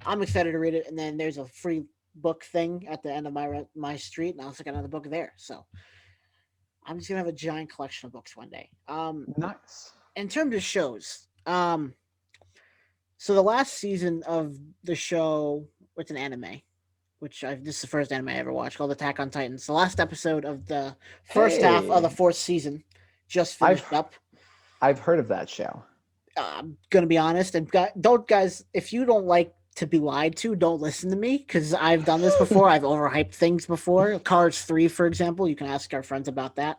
I'm excited to read it, and then there's a free book thing at the end of my street, and I also got another book there. So I'm just gonna have a giant collection of books one day. Nice. In terms of shows, so the last season of the show, it's an anime, this is the first anime I ever watched called Attack on Titans. The last episode of the first half of the Hey, fourth season just finished up. I've heard of that show. I'm gonna be honest, and guys, if you don't like to be lied to, don't listen to me because I've done this before. I've overhyped things before. Cars 3, for example, you can ask our friends about that.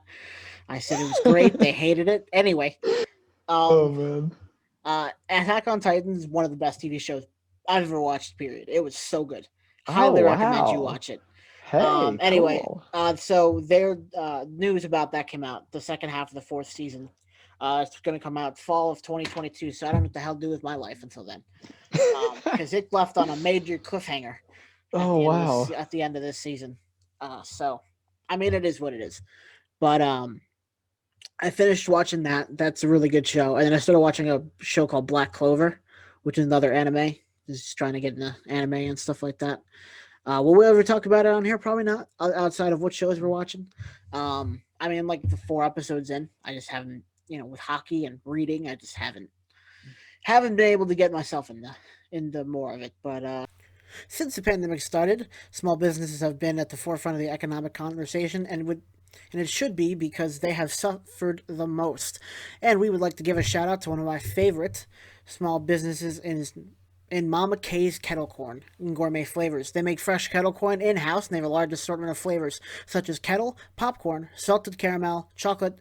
I said it was great. They hated it. Anyway, Oh um, man. Attack on Titan is one of the best TV shows I've ever watched. Period. It was so good. Oh Highly recommend you wow. watch it. Hey, Anyway, cool. so their news about that came out. The second half of the fourth season. It's going to come out fall of 2022. So I don't know what the hell to do with my life until then, because it left on a major cliffhanger Oh wow. at the end of this season. So I mean, it is what it is. But I finished watching that. That's a really good show. And then I started watching a show called Black Clover, which is another anime. Just trying to get into anime and stuff like that. Will we ever talk about it on here? Probably not. Outside of what shows we're watching. I mean, like the 4 episodes in, I just haven't. With hockey and reading, I just haven't been able to get myself into more of it. But since the pandemic started, small businesses have been at the forefront of the economic conversation, and it should be because they have suffered the most. And we would like to give a shout out to one of my favorite small businesses in and Mama K's kettle corn in gourmet flavors. They make fresh kettle corn in-house, and they have a large assortment of flavors such as kettle, popcorn, salted caramel, chocolate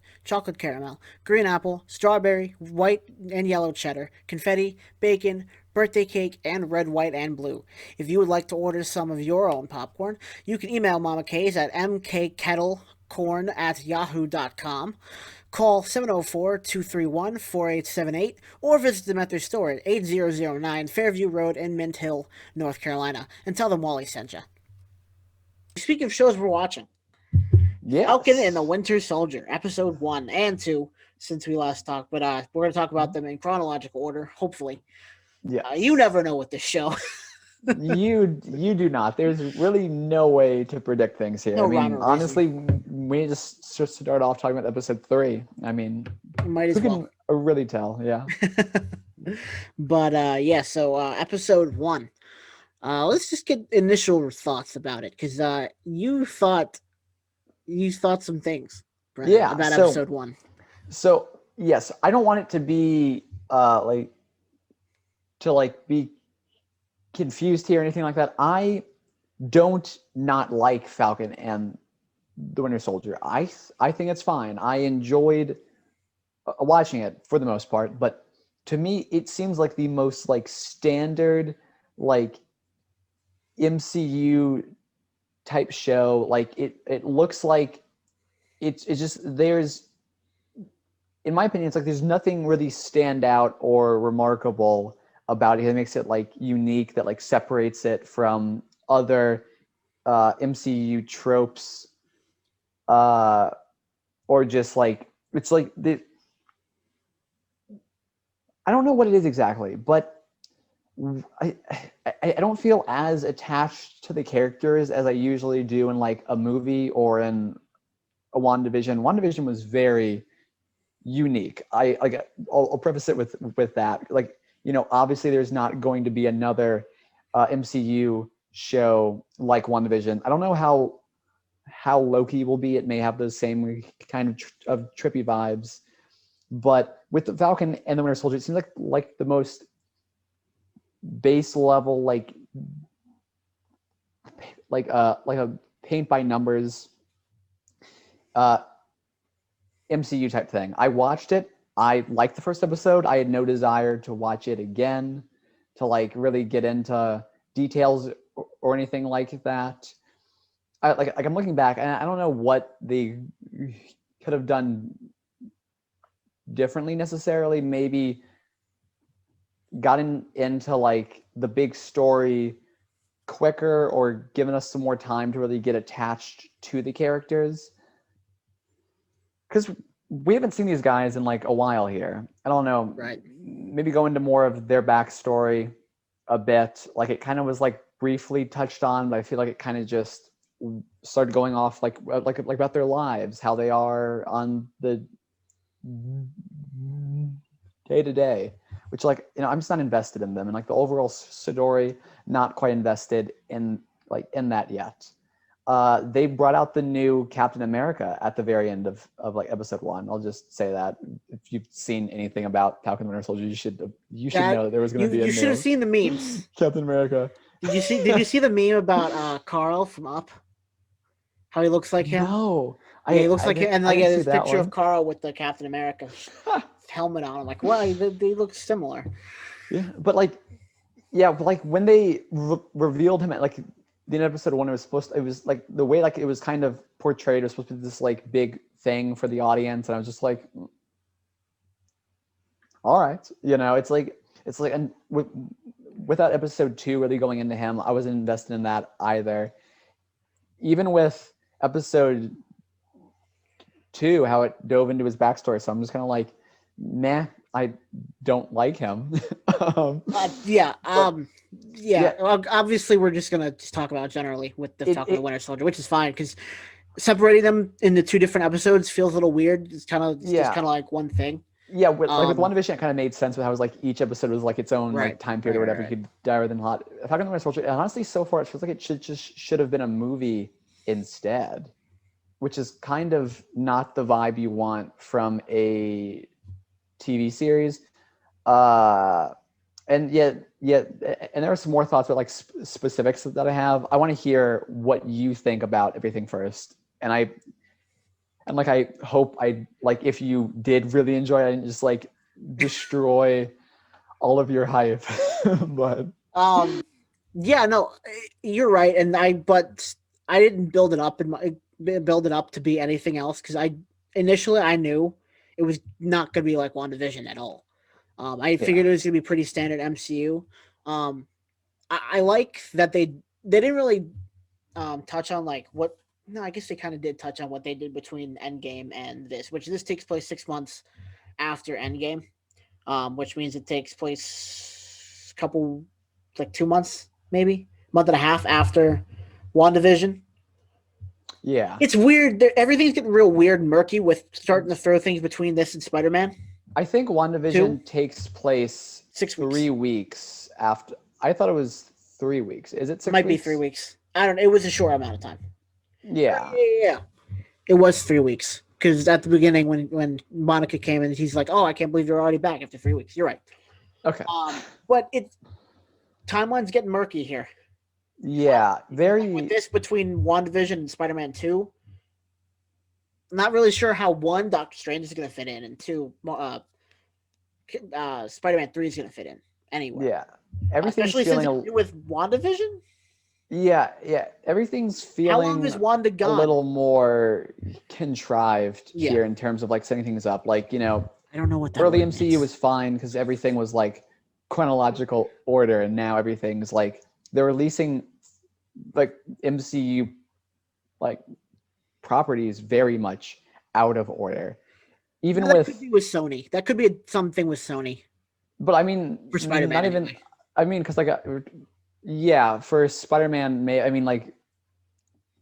caramel, green apple, strawberry, white and yellow cheddar, confetti, bacon, birthday cake, and red, white, and blue. If you would like to order some of your own popcorn, you can email Mama K's at mkkettlecorn@yahoo.com. Call 704-231-4878 or visit them at their store at 8009 Fairview Road in Mint Hill, North Carolina, and tell them Wally sent you. Speaking of shows we're watching, Yes. Falcon and the Winter Soldier, episode 1 and 2, since we last talked, but we're going to talk about them in chronological order, hopefully. Yes. You never know with this show. you do not. There's really no way to predict things here. No I mean, honestly, reason. we just start off talking about episode 3. I mean, might as well. Can really tell, yeah. But yeah, so episode 1. Let's just get initial thoughts about it, because you thought some things, Brennan, about episode 1. So yes, I don't want it to be be confused here or anything like that. I don't not like Falcon and the Winter Soldier. I think it's fine. I enjoyed watching it for the most part, but to me it seems like the most standard MCU type show. It looks like it's just, there's, in my opinion, it's there's nothing really stand out or remarkable about it. It makes it unique, that separates it from other MCU tropes, or just it's the, I don't know what it is exactly, but I don't feel as attached to the characters as I usually do in a movie or in a WandaVision. WandaVision was very unique. I'll preface it with that. Obviously there's not going to be another MCU show like WandaVision. I don't know how Loki will be. It may have those same kind of trippy vibes, but with the Falcon and the Winter Soldier, it seems like the most base level, like a paint by numbers MCU type thing. I watched it. I liked the first episode. I had no desire to watch it again, to really get into details or anything like that. I'm looking back, and I don't know what they could have done differently necessarily. Maybe gotten into the big story quicker, or given us some more time to really get attached to the characters. Because we haven't seen these guys in a while here. I don't know. Right. Maybe go into more of their backstory a bit. It kind of was briefly touched on, but I feel like it kind of just started going off like about their lives, how they are on the day to day, which I'm just not invested in them, and the overall story, not quite invested in that yet. They brought out the new Captain America at the very end of episode 1. I'll just say that if you've seen anything about Falcon and Winter Soldier, you should know that there was going to be a new. You should have seen the memes. Captain America. Did you see the meme about Carl from Up? How he looks like him? No. Yeah, he looks like him, and this picture one of Carl with the Captain America helmet on. I'm well, they look similar. Yeah, but when they revealed him at the end of episode 1, it was the way it was kind of portrayed, it was supposed to be this big thing for the audience, and I was just all right, it's and without episode 2 really going into him, I wasn't invested in that either. Even with episode 2, how it dove into his backstory, so I'm just kind of meh, I don't like him. Yeah. Well, obviously, we're just gonna talk about generally with the Falcon and the Winter Soldier, which is fine, because separating them into 2 different episodes feels a little weird. It's kind of just kind of one thing. Yeah, with WandaVision, it kind of made sense with how it was each episode was its own time period or whatever. You could dive in hot. Falcon and the Winter Soldier, honestly, so far it feels like it should have been a movie instead, which is kind of not the vibe you want from a TV series. and and there are some more thoughts about like specifics that I have. I want to hear what you think about everything first, and I hope I like if you did really enjoy it, I didn't just like destroy all of your hype. But Um, yeah, no, you're right, and but I didn't build it up to be anything else because initially I knew it was not going to be like WandaVision at all. I yeah, figured it was going to be pretty standard MCU. Um, I like that they didn't really touch on like what. No, I guess they kind of did touch on what they did between Endgame and which this takes place 6 months after Endgame, which means it takes place a couple, like 2 months, maybe month and a half after WandaVision. yeah. It's weird. Everything's getting real weird and murky with starting to throw things between this and Spider Man. I think 2, WandaVision takes place 6 weeks. 3 weeks after. I thought it was 3 weeks. Is it It six might be three weeks? weeks. I don't. It was a short amount of time. Yeah. Yeah. It was 3 weeks because at the beginning when Monica came in, he's like, "Oh, I can't believe you're already back after 3 weeks." You're right. Okay. But timeline's getting murky here. Yeah. Like with Very. this between WandaVision and Spider-Man 2, I'm not really sure how one Doctor Strange is going to fit in, and two, Spider-Man 3 is going to fit in anywhere. Yeah. Everything's Especially since feeling it's a. with WandaVision. Yeah. Everything's How long feeling is Wanda a gone? little more contrived Yeah, here in terms of like setting things up. Like I don't know what that early word MCU means. was fine because everything was like chronological order, and now everything's like they're releasing like MCU like properties very much out of order. Even No, that could with, be with Sony. That could be something with Sony but I mean, for not Spider-Man even. anyway. I mean, because like, yeah, for Spider-Man, may I mean like,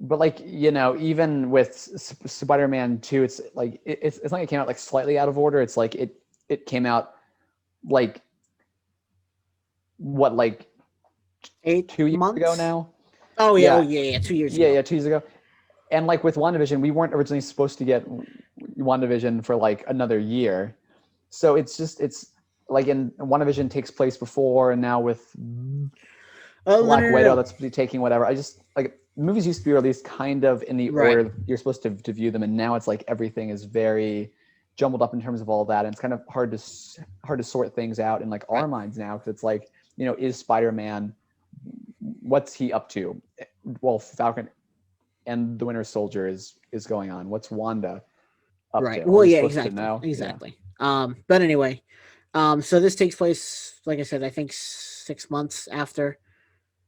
but like even with Spider-Man 2, it's like it's like it came out like slightly out of order. It's like it came out like what like Eight 2 years ago months. now. Oh yeah, Yeah, 2 years ago. yeah, 2 years ago. And like with WandaVision, we weren't originally supposed to get WandaVision for like another year. So it's like in WandaVision takes place before, and now with Oh no, Black no, no, Widow, no. that's taking whatever. I just like movies used to be released kind of in the Right. order you're supposed to view them, and now it's like everything is very jumbled up in terms of all that, and it's kind of hard to sort things out in like Right. our minds now because it's like is Spider-Man, what's he up to? Well, Falcon and the Winter Soldier is going on. What's Wanda up Right. to? Are Well, we yeah, supposed to exactly. know? Yeah. Exactly. But anyway, so this takes place, like I said, I think 6 months after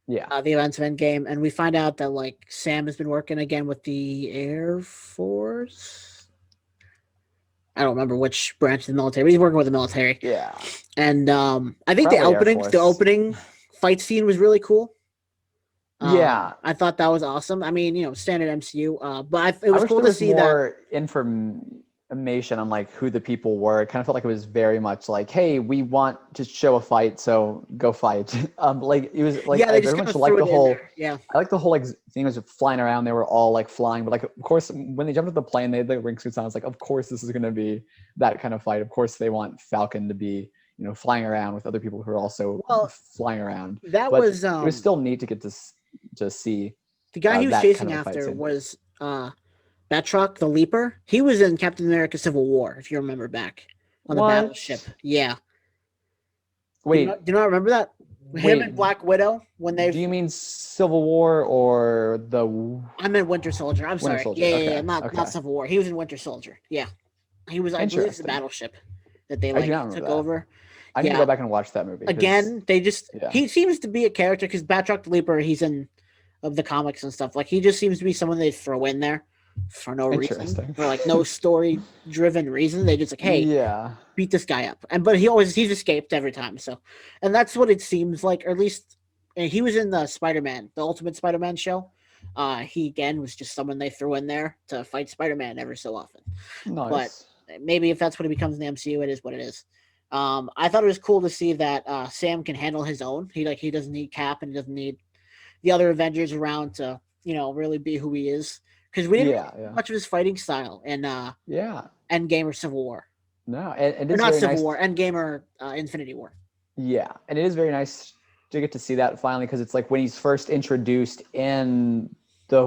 Yeah. the events of Endgame, and we find out that like Sam has been working again with the Air Force. I don't remember which branch of the military, but he's working with the military. Yeah. And I think Probably Air the Force. opening fight scene was really cool. Yeah. I thought that was awesome. I mean, standard MCU. But it I was wish cool there to was see that. more information on like who the people were. It kind of felt like it was very much like, hey, we want to show a fight, so go fight. Like it was like Yeah, I they just very kind much of like threw the it in whole. there. Yeah, I like the whole like thing was flying around. They were all like flying, but like of course when they jumped off the plane, they had the ring suits on. It's like of course this is going to be that kind of fight. Of course they want Falcon to be flying around with other people who are also well, flying around. that But was it was still neat to get to see the guy he was that kind chasing of a fight after scene. was Batroc the Leaper. He was in Captain America: Civil War, if you remember back on the battleship. What? Yeah, Wait, do you not remember that? Him wait. and Black Widow when they. Do you mean Civil War or the I meant Winter Soldier. I'm Winter sorry. Yeah, Soldier? yeah, yeah. Okay, Not okay, Civil War. He was in Winter Soldier. Yeah, he was. I believe it's the interesting. battleship that they I do not like remember took that. over. I need to Yeah. go back and watch that movie because Again, they just yeah, he seems to be a character because Batroc the Leaper, he's in of the comics and stuff. Like he just seems to be someone they throw in there for no reason, interesting. for like no story driven reason. They just like, hey, Yeah, beat this guy up, and but he's escaped every time. So, and that's what it seems like, or at least and he was in the Spider-Man, the Ultimate Spider-Man show. He again was just someone they threw in there to fight Spider-Man every so often. But nice. maybe if that's what he becomes in the MCU, it is what it is. I thought it was cool to see that Sam can handle his own. He doesn't need Cap and he doesn't need the other Avengers around to really be who he is because we didn't really Yeah, see yeah, much of his fighting style in yeah. Endgame or Civil War No, and or it's not very Civil nice. War, Endgame or Infinity War. Yeah, and it is very nice to get to see that finally, because it's like when he's first introduced in the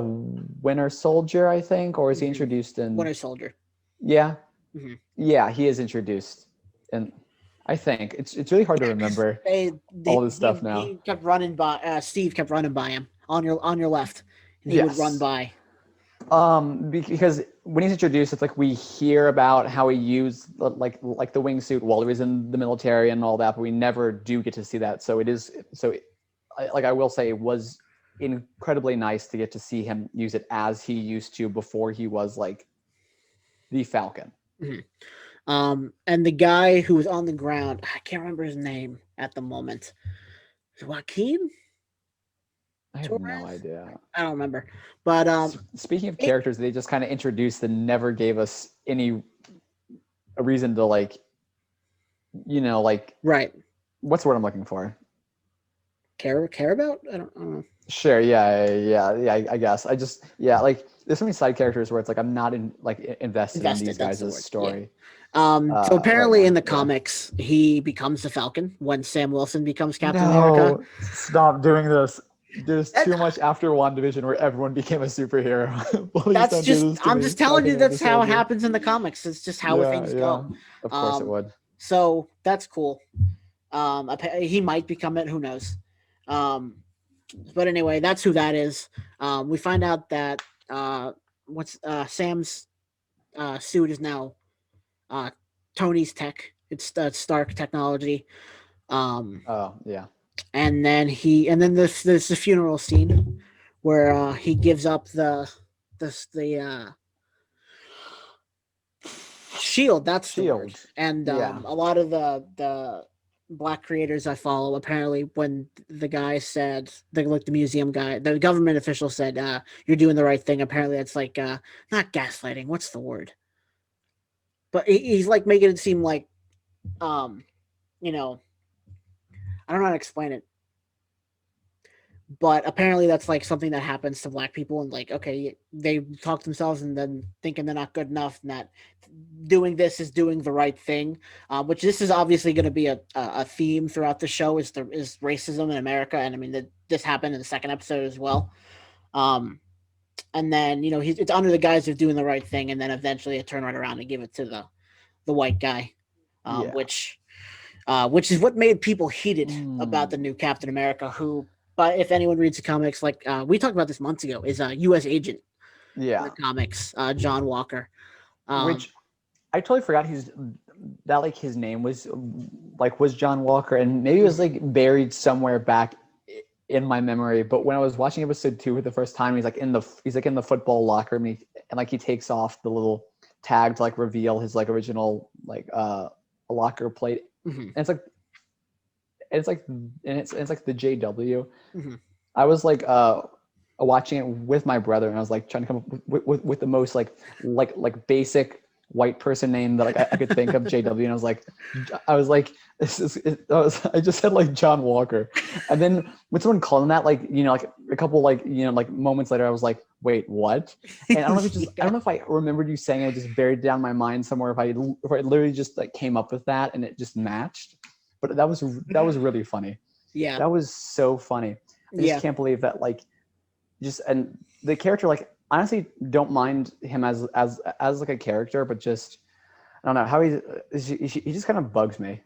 Winter Soldier, I think, or is he introduced in? Winter Soldier. Yeah, Mm-hmm. yeah, he is introduced, and I think it's really hard to remember all this stuff now. He kept running by. Steve kept running by him on your left, and he would run Yes. by. Because when he's introduced, it's like we hear about how he used like the wingsuit while he was in the military and all that, but we never do get to see that. So it is like I will say, it was incredibly nice to get to see him use it as he used to before he was like the Falcon. Mm-hmm. And the guy who was on the ground, I can't remember his name at the moment. Joaquin I have no Torres. idea. I don't remember, but Speaking of characters, they just kind of introduced and never gave us any a reason to like, like right. what's the word I'm looking for? Care about? I don't know. Sure. Yeah. I guess like there's so many side characters where it's like I'm not invested in these guys' story. Yeah. So Right apparently now. in the comics, he becomes the Falcon when Sam Wilson becomes Captain No, America. stop doing this. There's too much after WandaVision where everyone became a superhero. That's just I'm just telling you that's how it happens in the comics. It's just how things go. Of course it would. So that's cool. He might become it. Who knows? But anyway, that's who that is. We find out that Sam's suit is now Tony's tech. It's Stark technology. Oh yeah. And then there's the funeral scene where he gives up the shield. That's the word. And a lot of the black creators I follow, apparently when the guy said, the museum guy, the government official said, you're doing the right thing, apparently it's like not gaslighting, what's the word, but he's like making it seem like you know, I don't know how to explain it, but apparently that's like something that happens to black people, and like, okay, they talk themselves and then thinking they're not good enough, and that doing this is doing the right thing, which this is obviously going to be a theme throughout the show, is racism in America. And I mean, this happened in the second episode as well. And then, it's under the guise of doing the right thing, and then eventually it turn right around and give it to the white guy, which is what made people heated about the new Captain America, who, but if anyone reads the comics, like we talked about this months ago, is a U.S. agent. In the comics, John Walker. Which I totally forgot his name was John Walker, and maybe it was like buried somewhere back in my memory. But when I was watching episode 2 for the first time, he's in the football locker room, and he takes off the little tag to like reveal his like original locker plate, and it's like the JW. I was like watching it with my brother, and I was like trying to come up with the most like basic white person name that like I could think of, JW, and I was like I just said like John Walker, and then when someone called him that, like a couple moments later, I was like, wait, what? And I don't know if I don't know if I remembered you saying it, just buried down in my mind somewhere, if I literally just like came up with that and it just matched. But that was really funny. Yeah, that was so funny. I just can't believe that, like, and the character, like, honestly don't mind him as like a character, but just I don't know how he just kind of bugs me.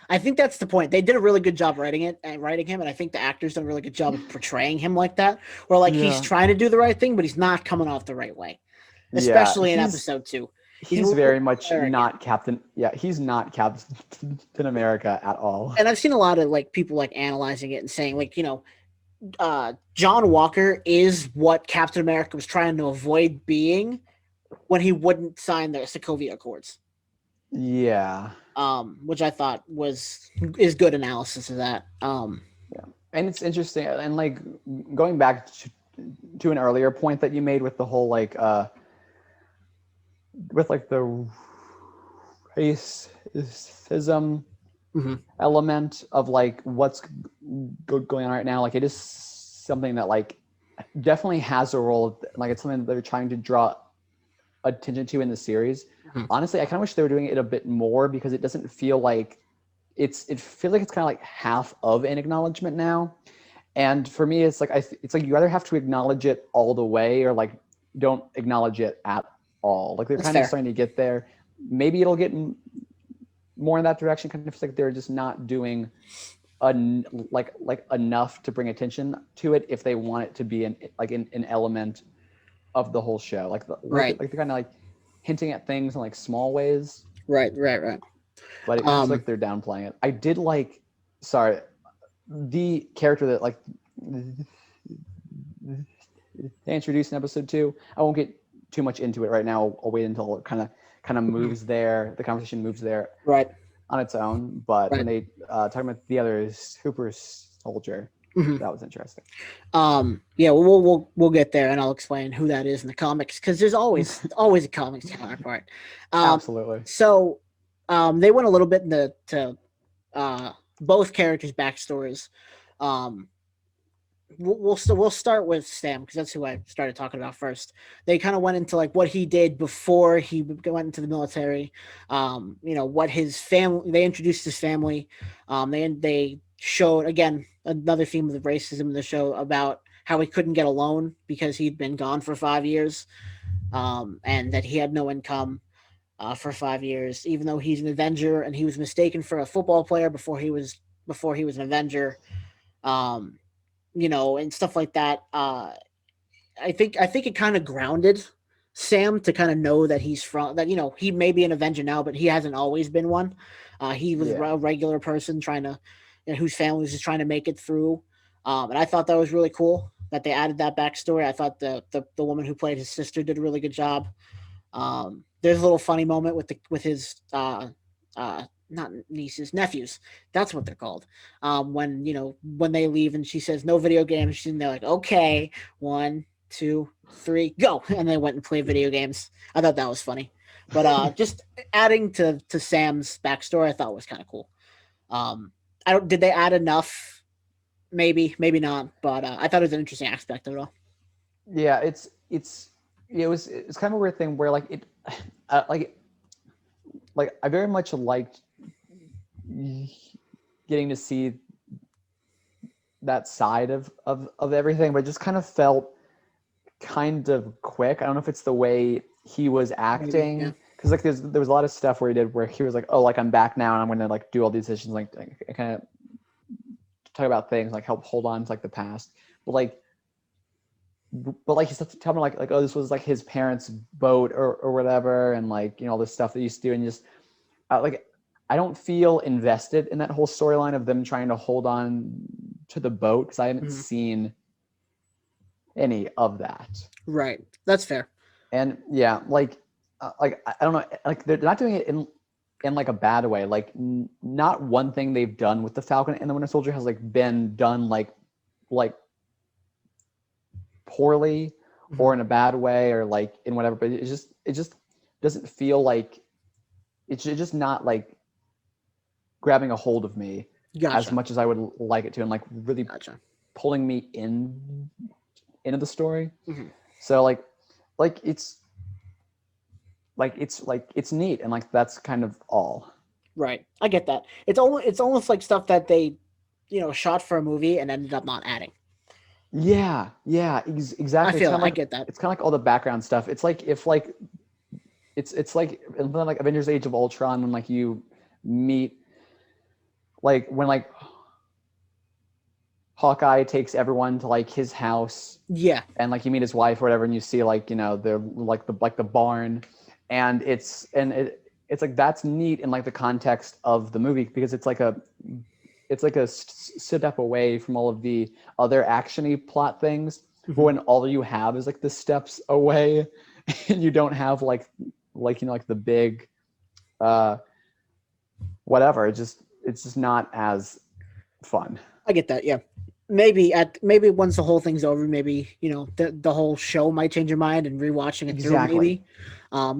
I think that's the point. They did a really good job writing him, and I think the actors did a really good job of portraying him like that, where like he's trying to do the right thing, but he's not coming off the right way. Especially in episode 2. He's very much not Captain. Yeah, he's not Captain America at all. And I've seen a lot of like people like analyzing it and saying like, John Walker is what Captain America was trying to avoid being when he wouldn't sign the Sokovia Accords. Yeah. Which I thought is good analysis of that. Yeah. And it's interesting, and like going back to an earlier point that you made with the whole like with like the racism element of like what's going on right now, like it is something that like definitely has a role, like it's something that they're trying to draw attention to in the series. Honestly, I kind of wish they were doing it a bit more, because it doesn't feel like it feels like it's kind of like half of an acknowledgement now. And for me, it's like it's like you either have to acknowledge it all the way or like don't acknowledge it at all. Like they're That's kind of fair. starting to get there. Maybe it'll get more in that direction. Kind of feels like they're just not doing like enough to bring attention to it if they want it to be an element of the whole show. Right. Like they're kind of like hinting at things in like small ways, Right. but it kind of feels like they're downplaying it. I did like, sorry, the character that like they introduced in episode 2. I won't get too much into it right now. I'll wait until it kind of moves there. The conversation moves there Right. on its own. But Right. when they talking about the other super soldier, Mm-hmm. that was interesting. Yeah, we'll get there, and I'll explain who that is in the comics because there's always a comics counterpart. Absolutely. So, they went a little bit into both characters' backstories. Um, we'll start with Sam because that's who I started talking about first. They kind of went into like what he did before he went into the military. What his family. They introduced his family. They showed again another theme of the racism in the show about how he couldn't get a loan because he'd been gone for 5 years, and that he had no income for 5 years, even though he's an Avenger and he was mistaken for a football player before he was an Avenger. Um, and stuff like that. I think it kind of grounded Sam to kind of know that he's from that. He may be an Avenger now, but he hasn't always been one. He was a regular person trying to, whose family was just trying to make it through. And I thought that was really cool that they added that backstory. I thought the woman who played his sister did a really good job. There's a little funny moment with his not nieces, nephews. That's what they're called. When they leave and she says no video games, and they're like, okay, 1, 2, 3, go, and they went and played video games. I thought that was funny, but just adding to Sam's backstory, I thought was kind of cool. I don't. Did they add enough? Maybe not, but I thought it was an interesting aspect of it all. Yeah, it's kind of a weird thing where like it like I very much liked getting to see that side of everything, but it just kind of felt kind of quick. I don't know if it's the way he was acting, because like there was a lot of stuff where he did where he was like, oh, like I'm back now and I'm gonna like do all these decisions, like kind of talk about things like help hold on to like the past, but like he's telling me like oh, this was like his parents' boat or whatever, and like all this stuff that he used to do, and just like I don't feel invested in that whole storyline of them trying to hold on to the boat because I haven't seen any of that. Right, that's fair. And yeah, like I don't know, like they're not doing it in like a bad way. Like not one thing they've done with the Falcon and the Winter Soldier has like been done like poorly or in a bad way or like in whatever. But it just doesn't feel like it's just not like grabbing a hold of me as much as I would like it to, and like really pulling me into the story. So like it's neat, and like that's kind of all. Right, I get that. It's almost like stuff that they shot for a movie and ended up not adding. Yeah, exactly. I get that. It's kind of like all the background stuff. It's like if like it's like Avengers: Age of Ultron, when like you meet like when like Hawkeye takes everyone to like his house, and like you meet his wife or whatever, and you see like the barn, and it's like that's neat in like the context of the movie because it's like a step away from all of the other actiony plot things. But when all you have is like the steps away, and you don't have like the big whatever, it's just not as fun. I get that. Yeah. Maybe once the whole thing's over, maybe the whole show might change your mind and rewatching it through. Maybe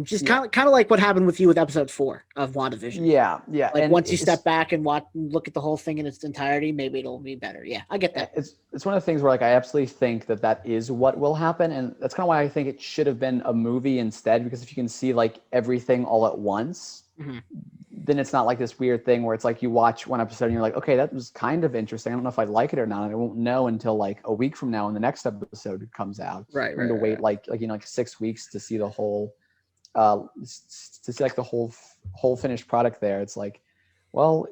just kind of like what happened with you with episode 4 of WandaVision. Yeah. Like and once you step back and look at the whole thing in its entirety, maybe it'll be better. Yeah, I get that. It's one of the things where like I absolutely think that is what will happen, and that's kind of why I think it should have been a movie instead. Because if you can see like everything all at once, then it's not like this weird thing where it's like you watch one episode and you're like, okay, that was kind of interesting. I don't know if I like it or not. I won't know until like a week from now when the next episode comes out. Right, I'm to wait like 6 weeks to see the whole to see like the whole finished product there. It's like, well,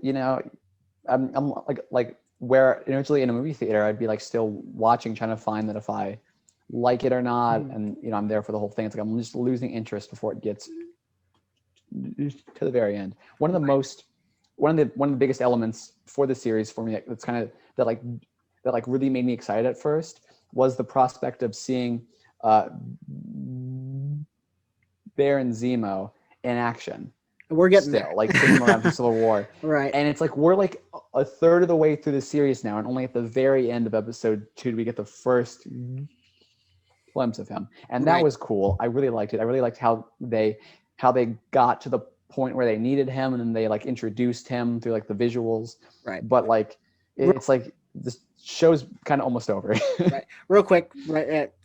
I'm like where originally in a movie theater I'd be like still watching, trying to find that if I like it or not, and I'm there for the whole thing. It's like I'm just losing interest before it gets to the very end. One of the biggest elements for the series for me that's kind of that really made me excited at first was the prospect of seeing Baron Zemo in action. We're getting still there. like seeing him around for Civil War, right? And it's like we're like a third of the way through the series now, and only at the very end of episode 2 do we get the first glimpse of him, and that was cool. I really liked it. I really liked how they got to the point where they needed him, and then they like introduced him through like the visuals. Right. But like it's like this show's kind of almost over. Right. Real quick,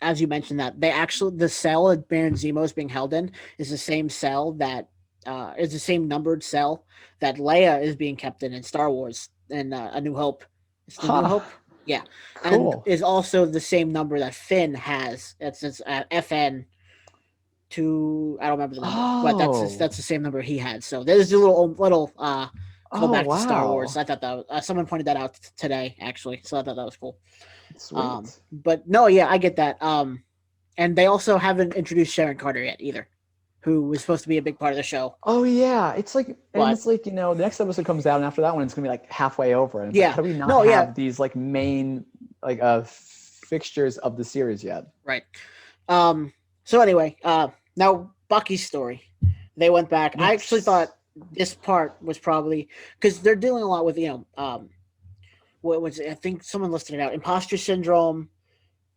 as you mentioned that the cell that Baron Zemo is being held in is the same cell that is the same numbered cell that Leia is being kept in Star Wars and A New Hope. It's the New Hope. Yeah. Cool. And is also the same number that Finn has. It's FN. I don't remember the number, but that's the same number he had. So there's a little callback to Star Wars. I thought that someone pointed that out today, actually. So I thought that was cool. Sweet. But no, yeah, I get that. And they also haven't introduced Sharon Carter yet either, who was supposed to be a big part of the show. Oh yeah, it's like the next episode comes out, and after that one, it's gonna be like halfway over. And yeah, like, how do we not have these like main like fixtures of the series yet? Right. So anyway, now Bucky's story. They went back. Yes. I actually thought this part was probably because they're dealing a lot with what was I think someone listed it out: imposter syndrome,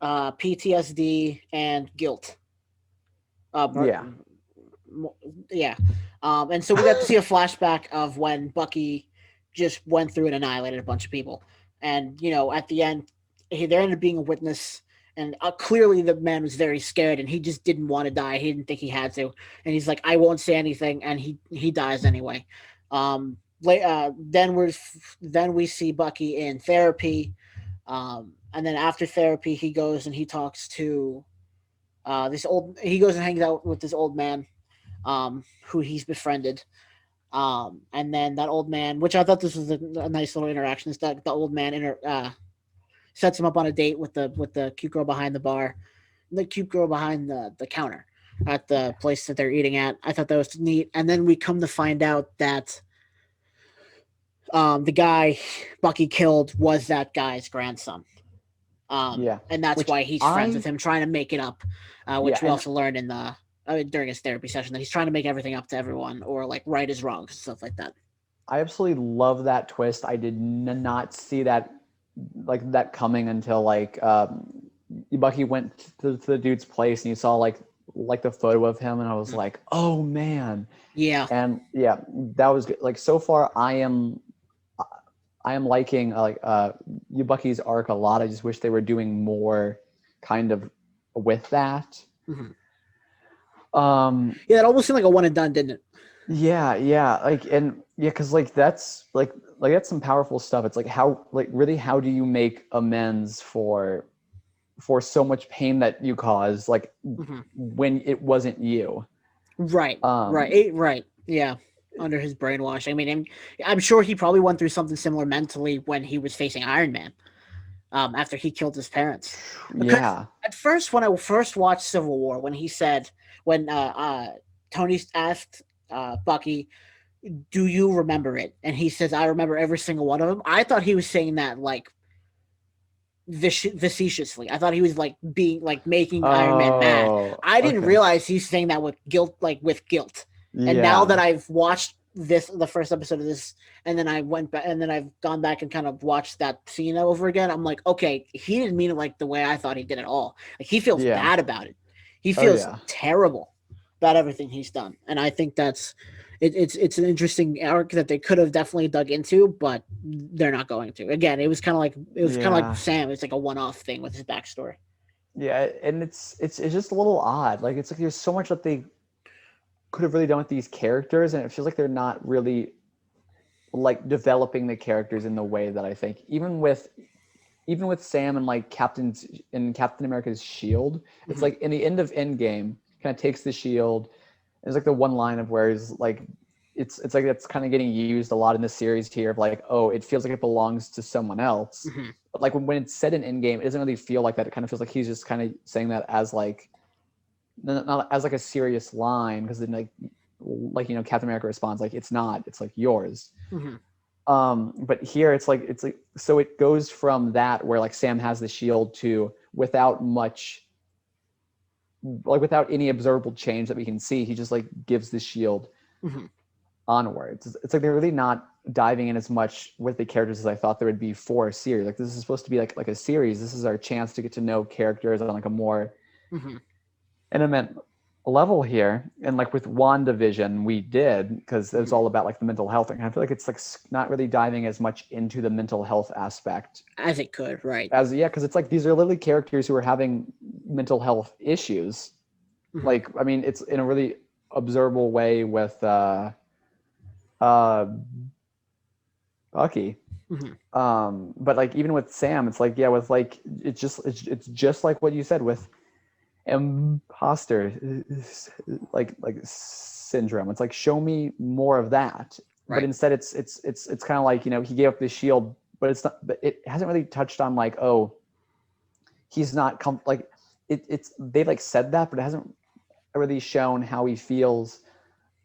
PTSD, and guilt. Yeah. And so we got to see a flashback of when Bucky just went through and annihilated a bunch of people. And, at the end, there ended up being a witness. And clearly the man was very scared and he just didn't want to die. He didn't think he had to. And he's like, I won't say anything. And he dies anyway. Then we see Bucky in therapy. And then after therapy, he goes and he talks to he goes and hangs out with this old man. Who he's befriended. And then that old man, which I thought this was a nice little interaction, is that the old man sets him up on a date with the cute girl behind the bar, the cute girl behind the counter at the place that they're eating at. I thought that was neat. And then we come to find out that the guy Bucky killed was that guy's grandson. And that's why he's friends with him, trying to make it up, which we also learned in during his therapy session, that he's trying to make everything up to everyone, or like right is wrong, stuff like that. I absolutely love that twist. I did not see that coming until Bucky went to the dude's place and you saw like the photo of him, and I was like, oh man. Yeah. And yeah, that was good. Like so far I am liking Bucky's arc a lot. I just wish they were doing more kind of with that. Mm-hmm. It almost seemed like a one and done, didn't it? Yeah. Because that's some powerful stuff. It's like how do you make amends for so much pain that you caused, when it wasn't you? Right. Right. Yeah. Under his brainwash. I mean, I'm sure he probably went through something similar mentally when he was facing Iron Man. After he killed his parents. Yeah. At first, when I first watched Civil War, when Tony asked Bucky, "Do you remember it?" and he says, "I remember every single one of them." I thought he was saying that like facetiously. I thought he was like being like making Iron Man mad. I didn't realize he's saying that with guilt, And now that I've watched the first episode of this, and then I went back, and then I've gone back and kind of watched that scene over again, I'm like, okay, he didn't mean it like the way I thought he did at all. Like he feels bad about it. He feels terrible about everything he's done. And I think that's it's an interesting arc that they could have definitely dug into, but they're not going to. Again, it was kind of like Sam. It's like a one-off thing with his backstory. Yeah, and it's just a little odd. Like it's like there's so much that they could have really done with these characters, and it feels like they're not really like developing the characters in the way that I think even with Sam and like Captain America's shield, it's like in the end of Endgame, kind of takes the shield. There's like the one line of where he's like, it's like it's kind of getting used a lot in the series here of like, oh, it feels like it belongs to someone else. But like when it's said in Endgame, it doesn't really feel like that. It kind of feels like he's just kind of saying that as like not as like a serious line, because then like Captain America responds like, it's not, it's like yours. But here it's like so it goes from that where like Sam has the shield to without any observable change that we can see, he just like gives the shield onwards. It's like they're really not diving in as much with the characters as I thought there would be for a series. Like this is supposed to be like a series. This is our chance to get to know characters on like a more intimate level here. And like with WandaVision, we did, because it was all about like the mental health thing. I feel like it's like not really diving as much into the mental health aspect as it could, right? Because it's like these are literally characters who are having mental health issues. Like, I mean, it's in a really observable way with Bucky. But like even with Sam, it's like with like it's just like what you said with imposter like syndrome. It's like, show me more of that. Right. But instead it's kind of like, he gave up the shield, but it's not, but it hasn't really touched on like, oh, he's not like it's they like said that, but it hasn't really shown how he feels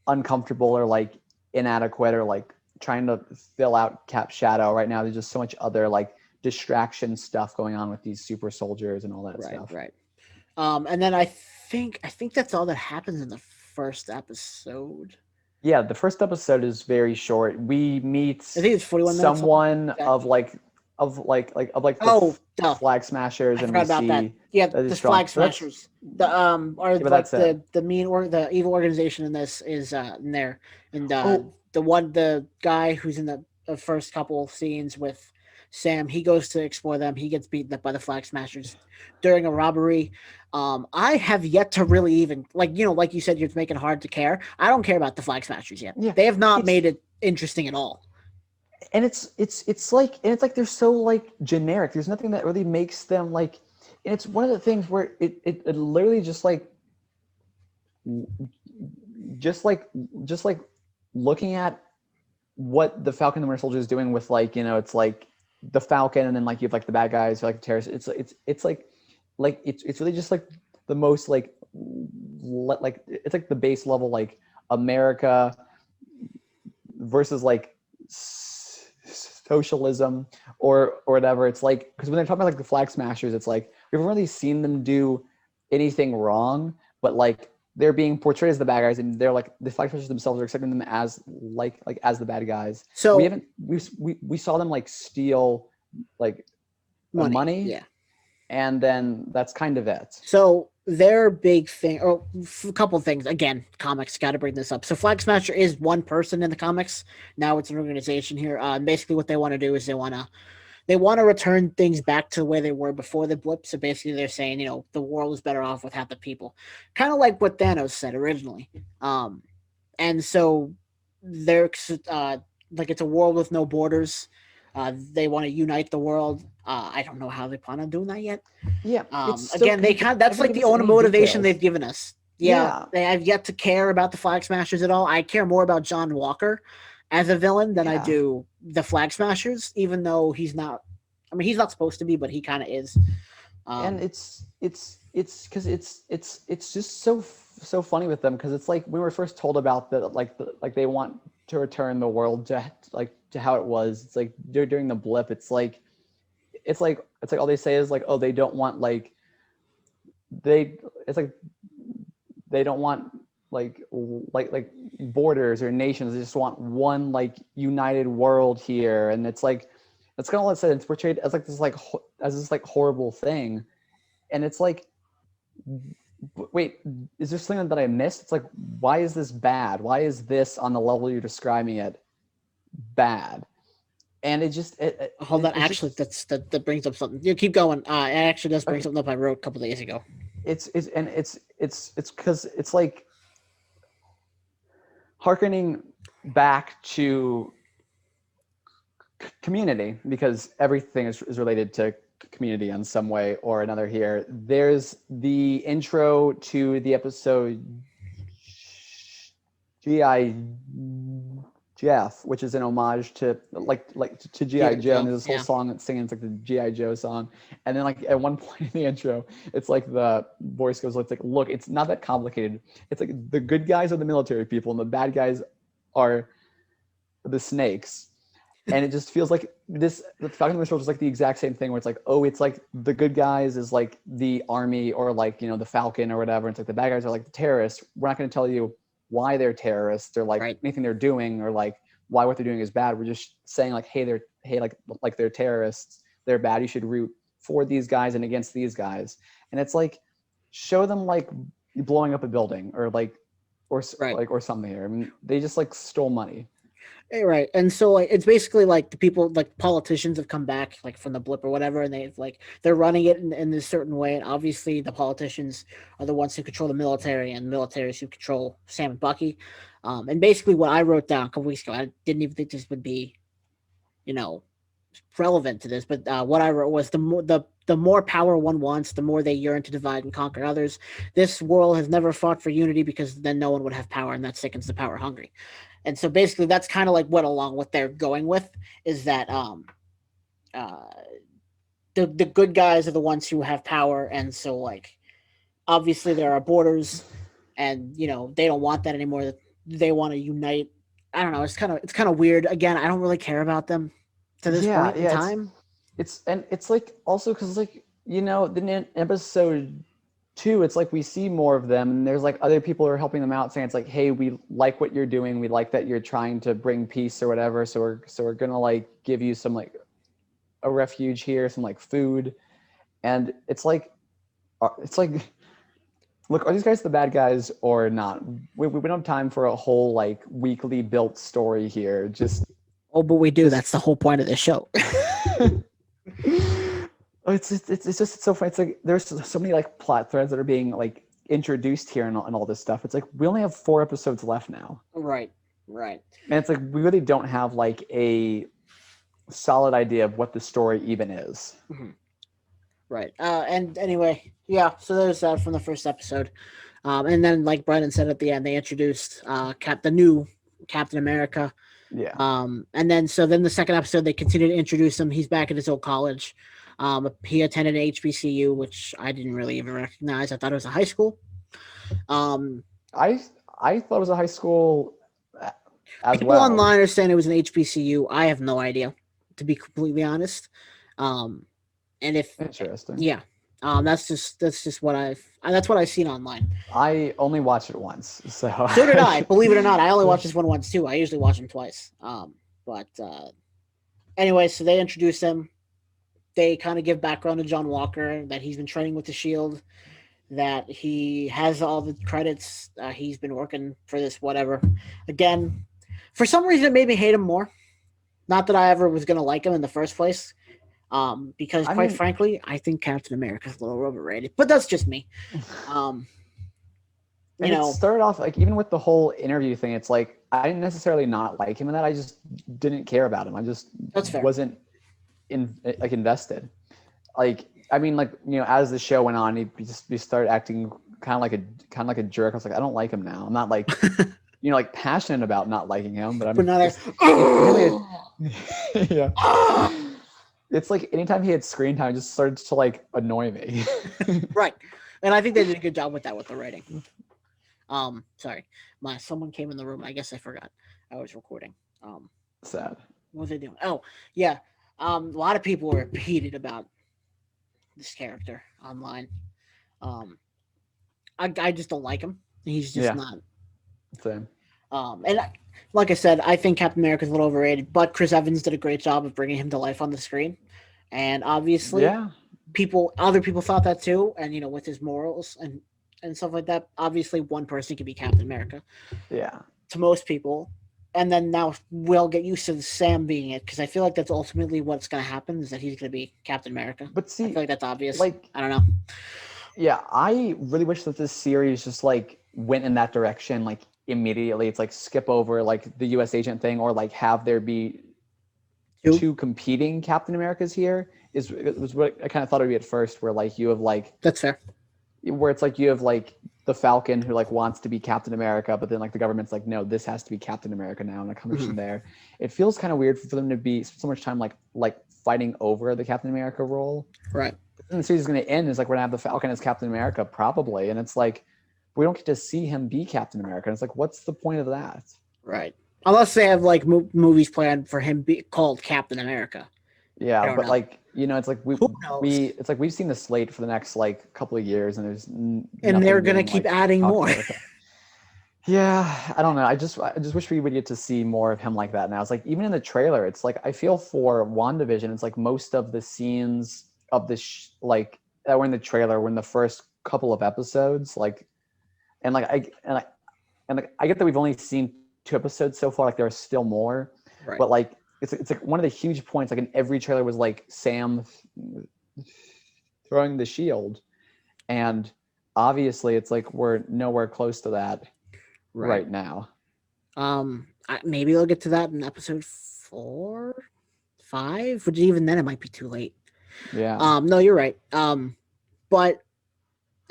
uncomfortable or like inadequate or like trying to fill out Cap's shadow right now. There's just so much other like distraction stuff going on with these super soldiers and all that stuff. Right. And then I think that's all that happens in the first episode. Yeah, the first episode is very short. We meet I think it's 41 minutes. Someone of the Flag Smashers, and we see that. Yeah, the Flag Smashers. The the mean or the evil organization in this is in there, and the guy who's in the first couple scenes with Sam, he goes to explore them. He gets beaten up by the Flag Smashers during a robbery. I have yet to really even like you said, you're making it hard to care. I don't care about the Flag Smashers yet. Yeah, they have not made it interesting at all. And it's like they're so like generic. There's nothing that really makes them like. And it's one of the things where it literally just like looking at what the Falcon and the Winter Soldier is doing with like, it's like the Falcon, and then like you have like the bad guys, like the terrorists. It's really just like the most like it's like the base level like America versus like socialism or whatever. It's like, because when they're talking about like the Flag Smashers, it's like we haven't really seen them do anything wrong, but like they're being portrayed as the bad guys, and they're like the Flag Smashers themselves are accepting them as like as the bad guys. So we saw them like steal like money, yeah, and then that's kind of it. So their big thing, or a couple of things, again, comics, got to bring this up. So Flag Smasher is one person in the comics. Now it's an organization here. Basically what they want to do is they want to return things back to the way they were before the blip. So basically they're saying, the world is better off without the people. Kind of like what Thanos said originally. And so they're like, it's a world with no borders. They want to unite the world. I don't know how they plan on doing that yet. Yeah. Again, that's like the only motivation they've given us. Yeah, they have yet to care about the Flag Smashers at all. I care more about John Walker as a villain than I do the Flag Smashers, even though he's not. I mean, he's not supposed to be, but he kind of is. And it's because it's just so funny with them, because it's like when we were first told about like they want to return the world to how it was. It's like during the blip. It's like all they say is like, oh, they don't want like they don't want like borders or nations. They just want one like united world here, and it's like that's kind of what it said. It's portrayed as like this horrible thing, and it's like, wait, is there something that I missed? It's like, why is this bad? Why is this on the level you're describing it bad? And it just hold on. Actually, that brings up something. You keep going. It actually does bring something up I wrote a couple days ago. It's because it's like hearkening back to Community, because everything is related to community in some way or another here. There's the intro to the episode GI Jeff, which is an homage to to GI Joe, and there's this whole song that's singing, it's like the GI Joe song, and then like at one point in the intro, it's like the voice goes, it's like, look, it's not that complicated. It's like the good guys are the military people, and the bad guys are the snakes. And it just feels like the Falcon and the Winter Soldier is like the exact same thing, where it's like, oh, it's like the good guys is like the army, or like, you know, the Falcon or whatever. It's like the bad guys are like the terrorists. We're not going to tell you why they're terrorists, or like anything they're doing, or like why what they're doing is bad. We're just saying like, hey, they're terrorists. They're bad. You should root for these guys and against these guys. And it's like, show them like blowing up a building, or like, or something here. I mean, they just like stole money. Right. And so like it's basically like the people, like politicians, have come back like from the blip or whatever, and they're running it in this certain way. And obviously the politicians are the ones who control the military, and the militaries who control Sam and Bucky. And basically what I wrote down a couple weeks ago, I didn't even think this would be, you know, relevant to this, but what I wrote was the more power one wants, the more they yearn to divide and conquer others. This world has never fought for unity, because then no one would have power, and that sickens the power hungry. And so basically that's kind of like what along what they're going with is that the good guys are the ones who have power, and so like obviously there are borders, and you know they don't want that anymore. They want to unite. I don't know. It's kind of weird. Again, I don't really care about them to this point in time. It's like also because like, you know, then in episode 2, it's like we see more of them, and there's like other people who are helping them out, saying it's like, hey, we like what you're doing, we like that you're trying to bring peace or whatever, so we're gonna like give you some like a refuge here, some like food. And it's like look, are these guys the bad guys or not? We don't have time for a whole like weekly built story here. But we do. That's the whole point of this show. It's just so funny. It's like there's so many like plot threads that are being like introduced here, and all this stuff. It's like we only have 4 episodes left now. Right. And it's like we really don't have like a solid idea of what the story even is. Mm-hmm. Right. And anyway, yeah. So there's that from the first episode, and then like Brennan said at the end, they introduced the new Captain America. Yeah. And then the second episode, they continue to introduce him. He's back at his old college. He attended an HBCU, which I didn't really even recognize. I thought it was a high school. I thought it was a high school as people well. Online are saying it was an HBCU. I have no idea, to be completely honest. And if interesting, yeah, that's just what that's what I've seen online. I only watched it once, so did I. Believe it or not, I only watched this one once too. I usually watch them twice. But anyway, so they introduce him. They kind of give background to John Walker, that he's been training with the Shield, that he has all the credits. He's been working for this whatever. Again, for some reason, it made me hate him more. Not that I ever was going to like him in the first place, because quite frankly, I think Captain America is a little overrated. But that's just me. It started off like, even with the whole interview thing, it's like I didn't necessarily not like him, and that I just didn't care about him. I just wasn't invested. Like, I mean, like, you know, as the show went on, he started acting kind of like a jerk. I was like, I don't like him now. I'm not like you know, like passionate about not liking him, but I'm yeah. It's like anytime he had screen time, it just started to like annoy me. Right. And I think they did a good job with that, with the writing. Sorry. Someone came in the room. I guess I forgot I was recording. Sad. What was I doing? Oh, yeah. A lot of people were heated about this character online. I just don't like him. He's just not. Same. And like I said, I think Captain America is a little overrated, but Chris Evans did a great job of bringing him to life on the screen. And obviously, other people thought that too. And, you know, with his morals and stuff like that, obviously one person can be Captain America. Yeah. To most people. And then now we'll get used to Sam being it, because I feel like that's ultimately what's going to happen, is that he's going to be Captain America. But see, I feel like that's obvious. Like, I don't know. Yeah, I really wish that this series just like went in that direction, like immediately. It's like skip over like the U.S. agent thing, or like have there be two competing Captain Americas here. It was what I kind of thought it would be at first, where like you have like That's fair. where it's like you have like the Falcon who like wants to be Captain America, but then like the government's like, no, this has to be Captain America now, and a competition there. It feels kind of weird for them to be so much time like fighting over the Captain America role. Right. And the series is going to end is like we're gonna have the Falcon as Captain America probably, and it's like we don't get to see him be Captain America. And it's like, what's the point of that? Right. Unless they have like movies planned for him be called Captain America. Yeah, but know. like it's like we've seen the slate for the next like couple of years, and there's and they're gonna keep adding more. Yeah, I don't know. I just wish we would get to see more of him like that now. It's like even in the trailer, it's like I feel for WandaVision, it's like most of the scenes of this like that were in the trailer were in the first couple of episodes, like, and like I get that we've only seen 2 episodes so far. Like there are still more, right. But like it's like one of the huge points. Like in every trailer was like Sam throwing the shield, and obviously it's like we're nowhere close to that right now. Maybe they'll get to that in episode 4, 5, but even then it might be too late. Yeah. No, you're right. But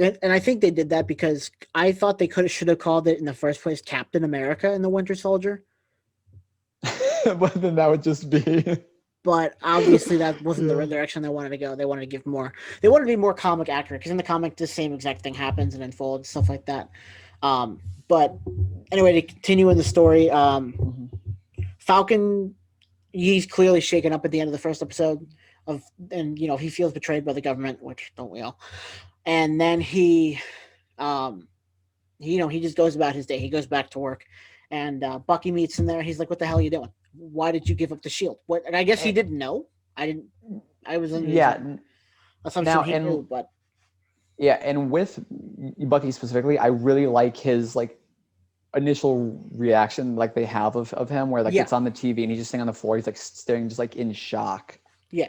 and I think they did that because I thought they should have called it in the first place Captain America and the Winter Soldier. But then that would just be. But obviously that wasn't the direction they wanted to go. They wanted to give more. They wanted to be more comic accurate because in the comic the same exact thing happens and unfolds, stuff like that. But anyway, to continue in the story, Falcon, he's clearly shaken up at the end of the first episode and he feels betrayed by the government, which don't we all? And then he just goes about his day. He goes back to work, and Bucky meets him there. He's like, "What the hell are you doing? Why did you give up the shield?" What? And I guess he didn't know. I was under assumption he knew, but yeah. And with Bucky specifically, I really like his like initial reaction, like they have of him, where like it's on the TV and he's just sitting on the floor. He's like staring, just like in shock. Yeah.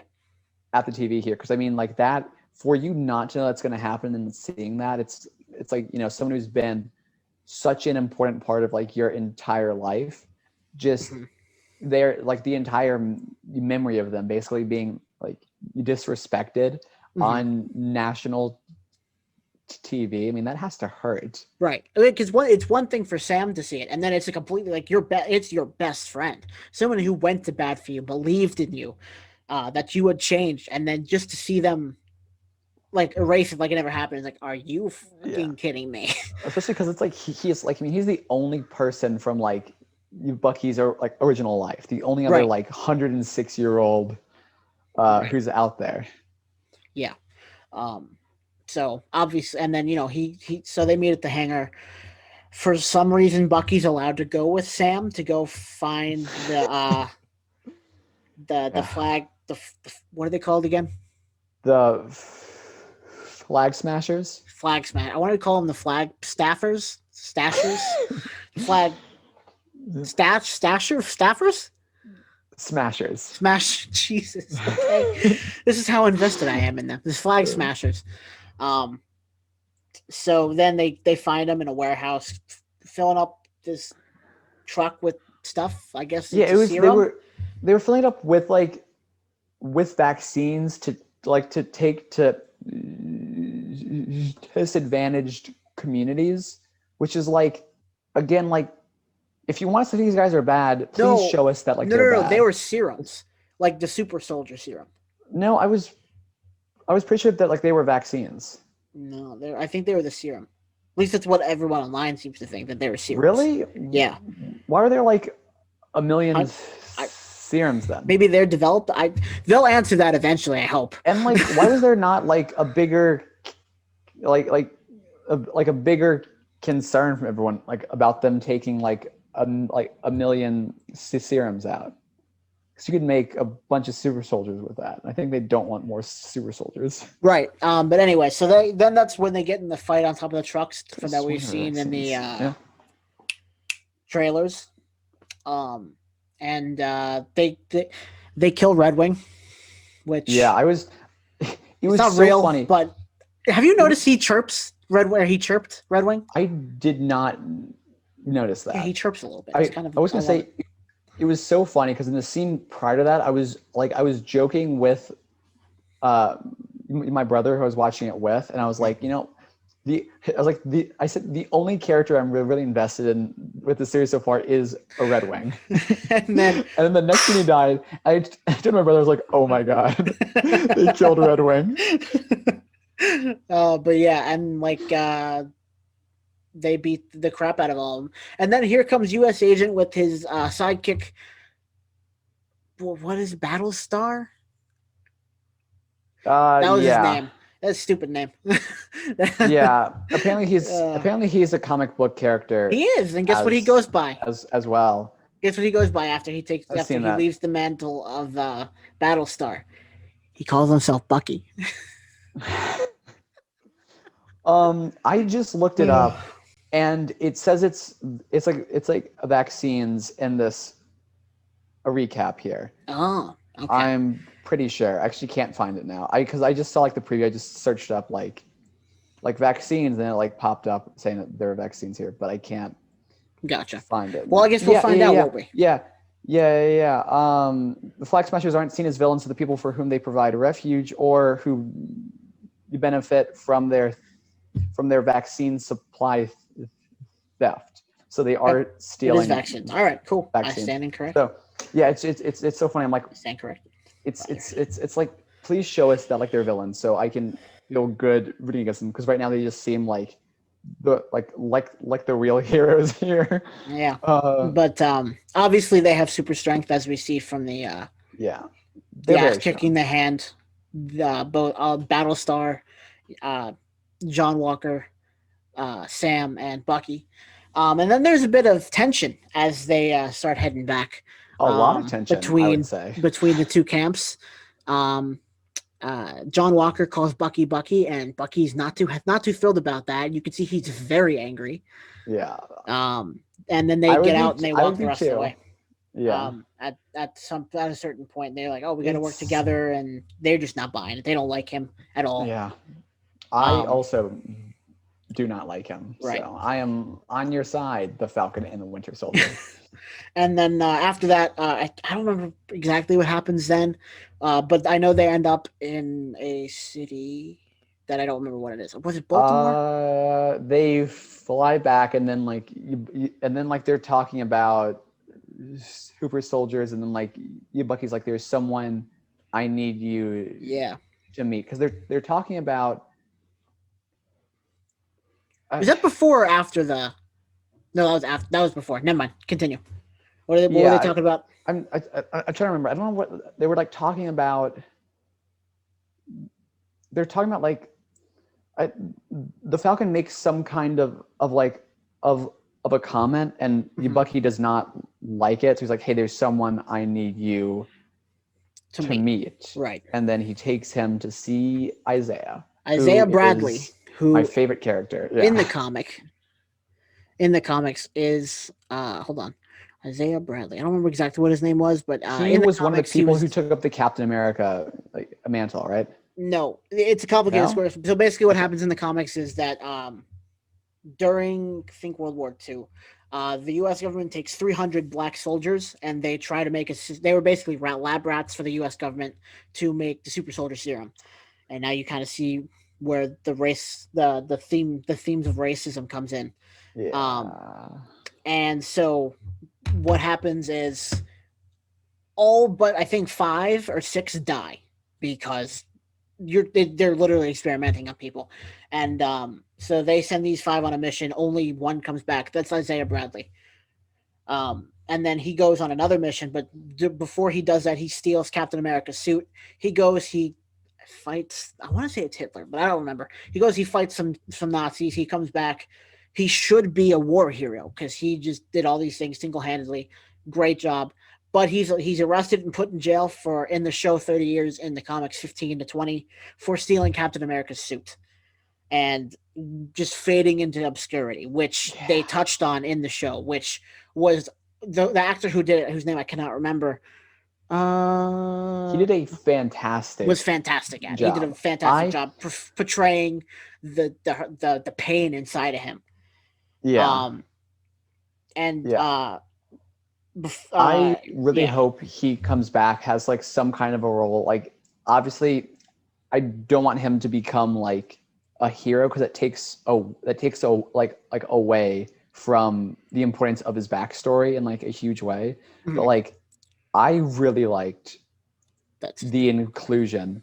At the TV here, because I mean, like that. For you not to know that's going to happen and seeing that, it's like someone who's been such an important part of like your entire life, just they're like the entire memory of them basically being like disrespected on national TV. I mean, that has to hurt, right? Because it's one thing for Sam to see it, and then it's a completely like it's your best friend, someone who went to bat for you, believed in you, that you would change, and then just to see them like erase it like it never happened. It's like, are you fucking kidding me? Especially because it's like he's like, I mean, he's the only person from like Bucky's or like original life, the only other like 106-year-old who's out there. Yeah. So obviously, and then so they meet at the hangar. For some reason, Bucky's allowed to go with Sam to go find the flag. What are they called again? The Flag Smashers? Flag Smash. I wanted to call them the Flag Stashers. Flag Staffers? Smashers. Smash. Jesus. Okay. This is how invested I am in them. This Flag Smashers. So then they find them in a warehouse filling up this truck with stuff, I guess. Yeah, they were filling it up with vaccines to take to disadvantaged communities, which is like, again, like, if you want us to think these guys are bad, please show us that they're bad. They were serums, like the super soldier serum. No, I was pretty sure that they were vaccines. No, I think they were the serum. At least that's what everyone online seems to think, that they were serums. Really? Yeah. Why are there like a million serums then? Maybe they're developed. They'll answer that eventually, I hope. And like, why was there not like a bigger, a bigger concern from everyone about them taking a million serums out? Because you could make a bunch of super soldiers with that. I think they don't want more super soldiers. Right. But anyway, so then that's when they get in the fight on top of the trucks that we've seen in the trailers. And they kill Red Wing, which it was not so real, funny. But have you noticed he chirps he chirped Red Wing? I did not notice that. Yeah, he chirps a little bit. I was gonna say, it was so funny because in the scene prior to that, I was joking with my brother who I was watching it with, and I was like, I said the only character I'm really invested in with the series so far is a Red Wing. And then the next scene he died, I told my brother, I was like, oh my god, they killed Red Wing. But yeah, and like they beat the crap out of all of them. And then here comes U.S. Agent with his sidekick. What is Battlestar? That was his name. That's a stupid name. Yeah. Apparently he's a comic book character. He is, and guess what he goes by? As well. Guess what he goes by after he leaves the mantle of Battlestar? He calls himself Bucky. I just looked it up, and it says it's like vaccines in this a recap here. Oh, okay. I'm pretty sure. I actually can't find it now. Because I just saw like the preview. I just searched up like vaccines, and it like popped up saying that there are vaccines here, but I can't. Gotcha. Find it. Well, I guess we'll find out, won't we? Yeah. The Flag Smashers aren't seen as villains to the people for whom they provide refuge or who benefit from their vaccine supply theft. So they are stealing vaccines. All right, cool. Vaccines. I stand incorrect. So yeah, it's so funny. I'm like, I stand correct. It's like, please show us that like they're villains so I can feel good rooting against them, because right now they just seem like the real heroes here. Yeah. But obviously they have super strength, as we see from the ass kicking the hand, both Battlestar, John Walker, Sam, and Bucky. And then there's a bit of tension as they start heading back. A lot of tension between the two camps. John Walker calls Bucky, and Bucky's not too thrilled about that. You can see he's very angry. Yeah. And then they get out and they walk the rest of the way. Yeah. At a certain point, they're like, "Oh, we got to work together," and they're just not buying it. They don't like him at all. Yeah. I also do not like him. Right. So I am on your side, the Falcon and the Winter Soldier. And then after that, I don't remember exactly what happens then, but I know they end up in a city that I don't remember what it is. Was it Baltimore? They fly back, and then they're talking about super soldiers, and then Bucky's like, "There's someone I need you to meet," because they're talking about. Was that before or after the? No, that was after. That was before. Never mind. Continue. What were they talking about? I'm trying to remember. I don't know what they were talking about. They're talking about the Falcon makes some kind of a comment, and Bucky does not like it. So he's like, "Hey, there's someone I need you to meet." Right. And then he takes him to see Isaiah Bradley, who my favorite character in the comic. In the comics is hold on, Isaiah Bradley. I don't remember exactly what his name was, but he was one of the people who took up the Captain America mantle, right? No, it's a complicated story. So basically, what happens in the comics is that during, I think, World War II, the U.S. government takes 300 black soldiers, and they try to make they were basically lab rats for the U.S. government to make the super soldier serum. And now you kind of see where the themes of racism comes in. Yeah. And so what happens is all but I think 5 or 6 die because they're literally experimenting on people. And so they send these 5 on a mission. Only one comes back. That's Isaiah Bradley. And then he goes on another mission, but before he does that, he steals Captain America's suit. He fights, I want to say it's Hitler, but I don't remember. He fights some Nazis. He comes back. He should be a war hero because he just did all these things single-handedly. Great job. But he's arrested and put in jail for, in the show, 30 years, in the comics 15 to 20, for stealing Captain America's suit and just fading into obscurity, which they touched on in the show, which was the actor who did it, whose name I cannot remember. He did a fantastic job. He did a fantastic job portraying the pain inside of him. I really Yeah, hope he comes back, has like some kind of a role. Like, obviously, I don't want him to become like a hero because it takes like away from the importance of his backstory in like a huge way. But mhm. like, I really liked That's the inclusion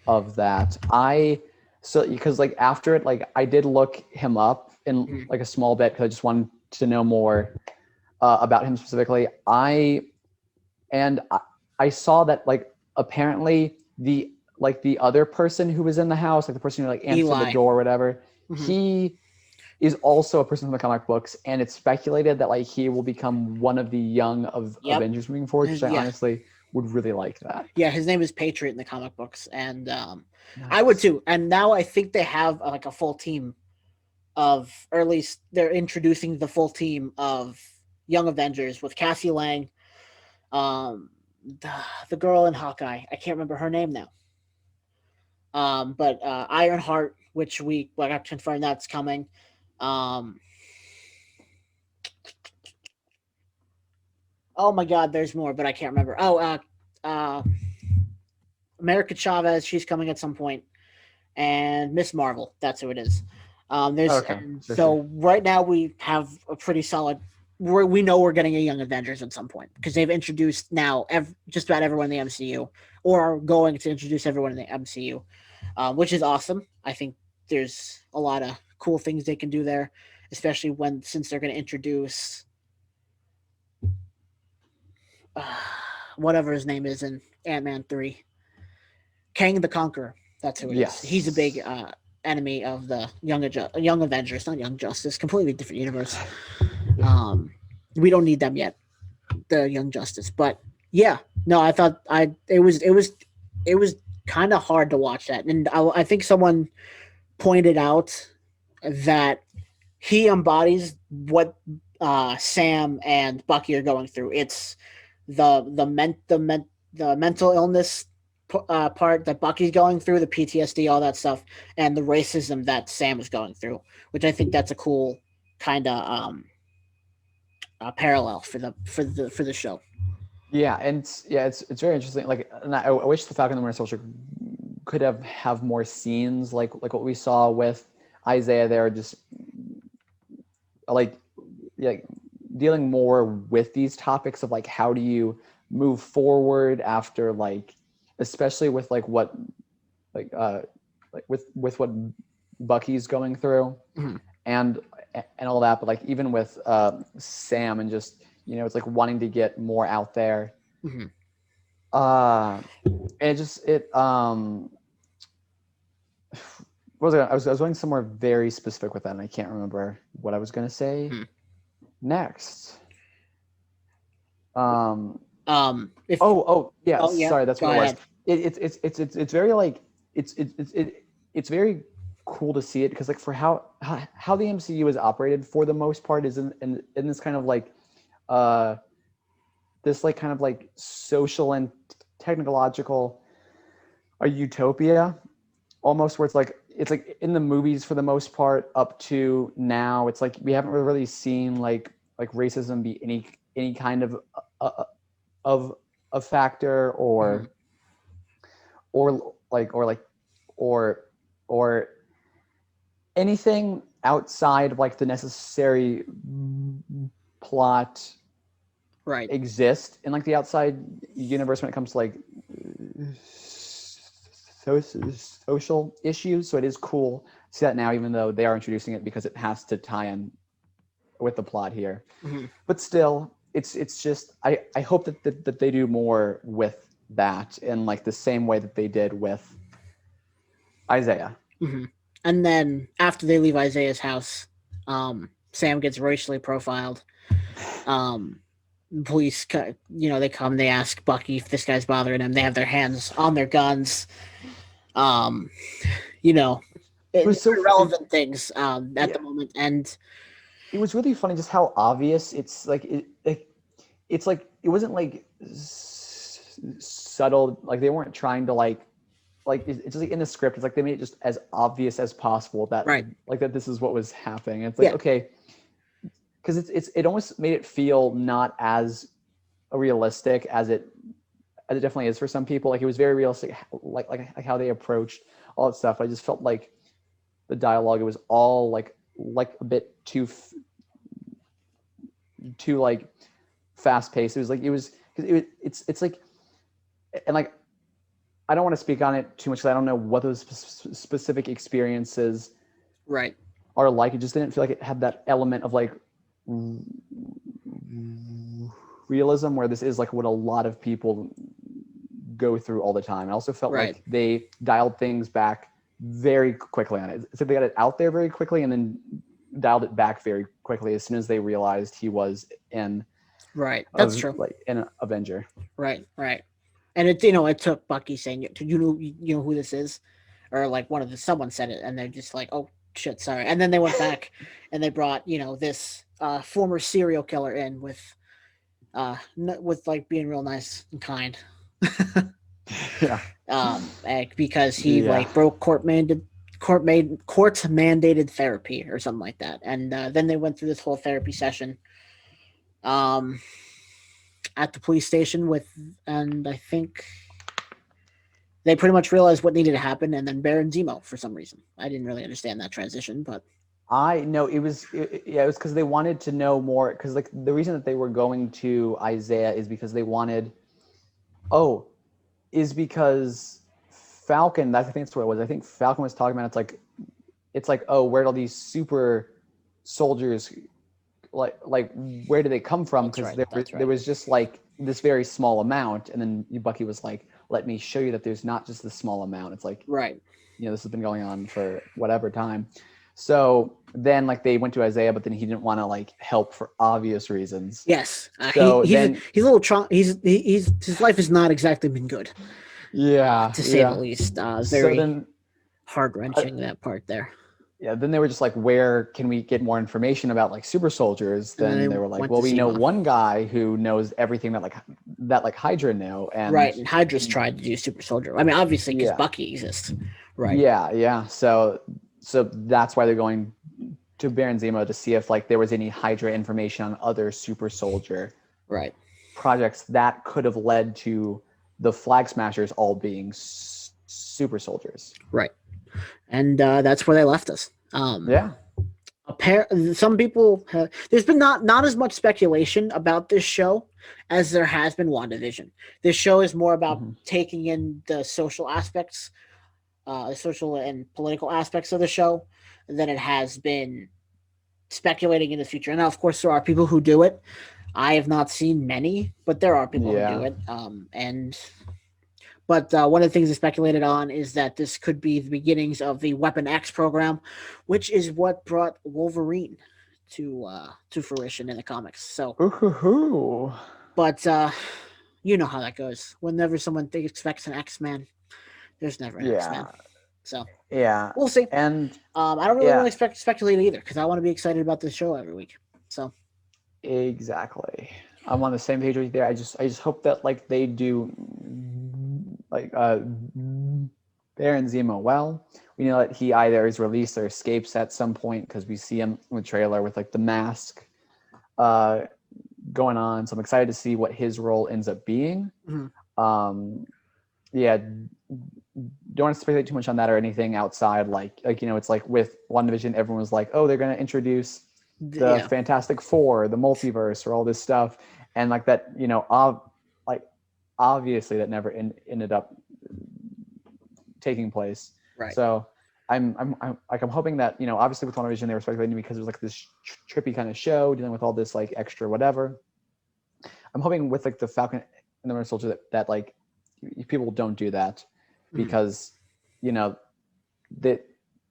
of that. Because like after it, like I did look him up in mhm. like a small bit because I just wanted to know more about him specifically. And I saw that like apparently the other person who was in the house, like the person who like answered the Eli. door or whatever, Mhm. he is also a person from the comic books, and it's speculated that like he will become one of the young of Yep. Avengers moving forward, which I Yeah. honestly would really like that. Yeah, his name is Patriot in the comic books, and I would Nice. too. And now I think they have like a full team of, or at least they're introducing the full team of Young Avengers with Cassie Lang, um, the, the girl in Hawkeye. I can't remember her name now. But Ironheart, which we like, I confirmed that's coming. Um, oh my God, there's more, but I can't remember. Uh, America Chavez, she's coming at some point, and Miss Marvel, that's who it is. There's Okay, and sure, sure. so right now we have a pretty solid. We know we're getting a Young Avengers at some point because they've introduced now just about everyone in the MCU, or are going to introduce everyone in the MCU, which is awesome. I think there's a lot of cool things they can do there, especially since they're going to introduce uh, whatever his name is in Ant-Man 3, Kang the Conqueror. That's who it is. He's a big Yes. enemy of the Young Avengers, not Young Justice. Completely different universe. Yeah. Um, we don't need them yet, the Young Justice. But yeah, no, I thought it was kind of hard to watch that, and I think someone pointed out that he embodies what Sam and Bucky are going through. It's the mental illness part that Bucky's going through, the PTSD, all that stuff, and the racism that Sam is going through, which I think that's a cool kind of parallel for the show. Yeah, and it's very interesting. Like, and I wish the Falcon and the Winter Soldier could have more scenes like what we saw with Isaiah there, just like like dealing more with these topics of like how do you move forward after like especially with like uh with what Bucky's going through Mhm. and and all that, but like even with Sam and just it's like wanting to get more out there. Mhm. uh and it what was I was going somewhere very specific with that, and I can't remember what I was going to say Mhm. next. um If oh yeah, Oh yeah, sorry, that's go what it was. ahead. It's very like it's very cool to see it because like for how the MCU is operated for the most part is in this kind of like uh this like kind of like social and technological a utopia almost, where it's like in the movies for the most part up to now it's like we haven't really seen like racism be any kind uh, of a factor Mhm. or like or like or or anything outside of like the necessary plot Right. exist in like the outside universe when it comes to like social issues. So it is cool to see that now, even though they are introducing it because it has to tie in with the plot here. Mhm. But still, it's just I hope that they do more with that in like the same way that they did with Isaiah. Mhm. And then after they leave Isaiah's house, Sam gets racially profiled. Um, Police, they come, they ask Bucky if this guy's bothering him. They have their hands on their guns. Um, you know, It was so irrelevant things at yeah. the moment, and It was really funny just how obvious it's like it wasn't like subtle, like they weren't trying to like it's just like in the script it's like they made it just as obvious as possible that right, like that this is what was happening. It's like yeah, okay, because it almost made it feel not as realistic as it definitely is for some people. Like it was very realistic, like how they approached all that stuff. I just felt like the dialogue, it was all like a bit too like fast paced. It's like, and like I don't want to speak on it too much because I don't know what those specific experiences right are like. It just didn't feel like it had that element of like realism where this is like what a lot of people go through all the time. I also felt like they dialed things back very quickly on it. So they got it out there very quickly and then dialed it back very quickly as soon as they realized he was in that's true, like an Avenger. Right. And it took Bucky saying, "Do you know who this is?" Or like someone said it, and they're just like, "Oh shit, sorry." And then they went back and they brought this former serial killer in with like being real nice and kind. Yeah. Because he like broke court mandated therapy or something like that, and then they went through this whole therapy session. At the police station and I think they pretty much realized what needed to happen, and then Baron Zemo for some reason. I didn't really understand that transition, but I know it was because they wanted to know more, because like the reason that they were going to Isaiah is because they wanted because Falcon, I think that's what it was. I think Falcon was talking about it's like where'd all these super soldiers like where do they come from? Because there was just like this very small amount, and then Bucky was like, let me show you that there's not just this small amount. It's like, this has been going on for whatever time. So then like they went to Isaiah, but then he didn't want to like help for obvious reasons. Yes. So he's a little his life has not exactly been good. To say the least. Very heart-wrenching, that part there. Yeah, then they were just like, where can we get more information about like super soldiers? Then they were like, well, we know one guy who knows everything that Hydra knew. And and Hydra's tried to do super soldier. I mean, obviously because Bucky exists. Right. Yeah. So that's why they're going to Baron Zemo to see if like there was any Hydra information on other super soldier projects that could have led to the Flag Smashers all being super soldiers. Right. And that's where they left us. Some people there's been not as much speculation about this show as there has been WandaVision. This show is more about taking in the social aspects, the social and political aspects of the show than it has been speculating in the future. And now, of course, there are people who do it. I have not seen many, but there are people who do it. But one of the things they speculated on is that this could be the beginnings of the Weapon X program, which is what brought Wolverine to fruition in the comics. So, but you know how that goes. Whenever someone expects an X-Man, there's never an X-Man. So we'll see. And I don't really want to speculate either because I want to be excited about this show every week. So exactly, I'm on the same page with you there. I just hope that like they do like Baron Zemo well. We know that he either is released or escapes at some point because we see him in the trailer with like the mask going on. So I'm excited to see what his role ends up being. Don't want to speculate too much on that or anything outside. Like it's like with WandaVision, everyone was like, oh, they're going to introduce the Fantastic Four, the multiverse, or all this stuff, and like that, obviously that never ended up taking place. Right. So I'm hoping that obviously with WandaVision they were speculating because it was like this trippy kind of show dealing with all this like extra whatever. I'm hoping with like the Falcon and the Winter Soldier that like people don't do that because that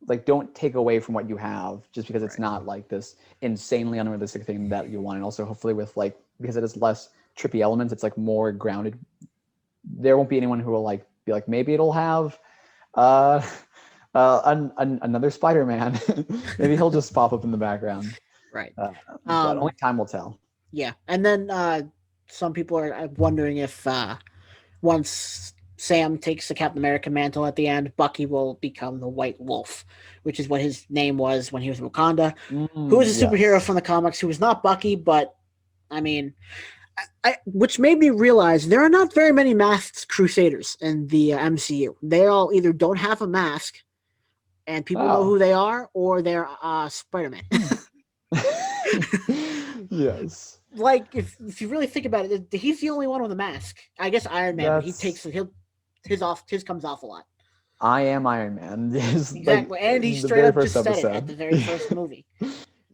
like don't take away from what you have just because it's not like this insanely unrealistic thing that you want. And also hopefully with like because it has less trippy elements, it's like more grounded. There won't be anyone who will like be like maybe it'll have another Spider-Man. Maybe he'll just pop up in the background. Right. But only time will tell. Yeah. And then some people are wondering if once Sam takes the Captain America mantle at the end, Bucky will become the White Wolf, which is what his name was when he was in Wakanda. Who is a superhero from the comics who is not Bucky, but I mean, which made me realize there are not very many masked Crusaders in the MCU. They all either don't have a mask, and people know who they are, or they're Spider-Man. Yes. Like if you really think about it, he's the only one with a mask. I guess Iron Man, but his comes off a lot. I am Iron Man. Exactly, and he straight up just said it at the very first movie.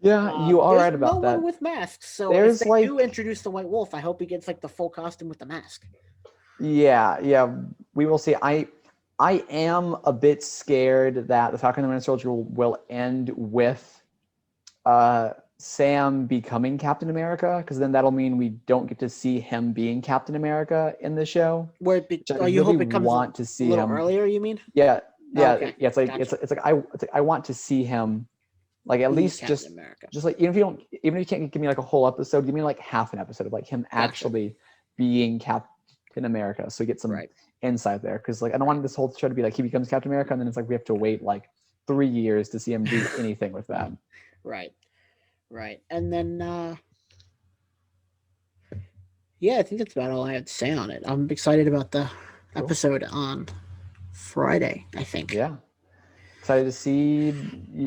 Yeah, you are right about that. No one with masks, so if they do introduce the White Wolf, I hope he gets like the full costume with the mask. Yeah, we will see. I am a bit scared that the Falcon and the Winter Soldier will end with Sam becoming Captain America, because then that'll mean we don't get to see him being Captain America in the show. You hope it comes want to see a little him earlier, you mean? Yeah. Okay. Yeah. It's like I want to see him, like, at least just like, even if you can't give me like a whole episode, give me like half an episode of like him actually being Captain America, so we get some insight there. Because like I don't want this whole show to be like he becomes Captain America and then it's like we have to wait like 3 years to see him do anything with that. Right. And then I think that's about all I have to say on it. I'm excited about the episode on Friday, I think. Yeah. Excited to see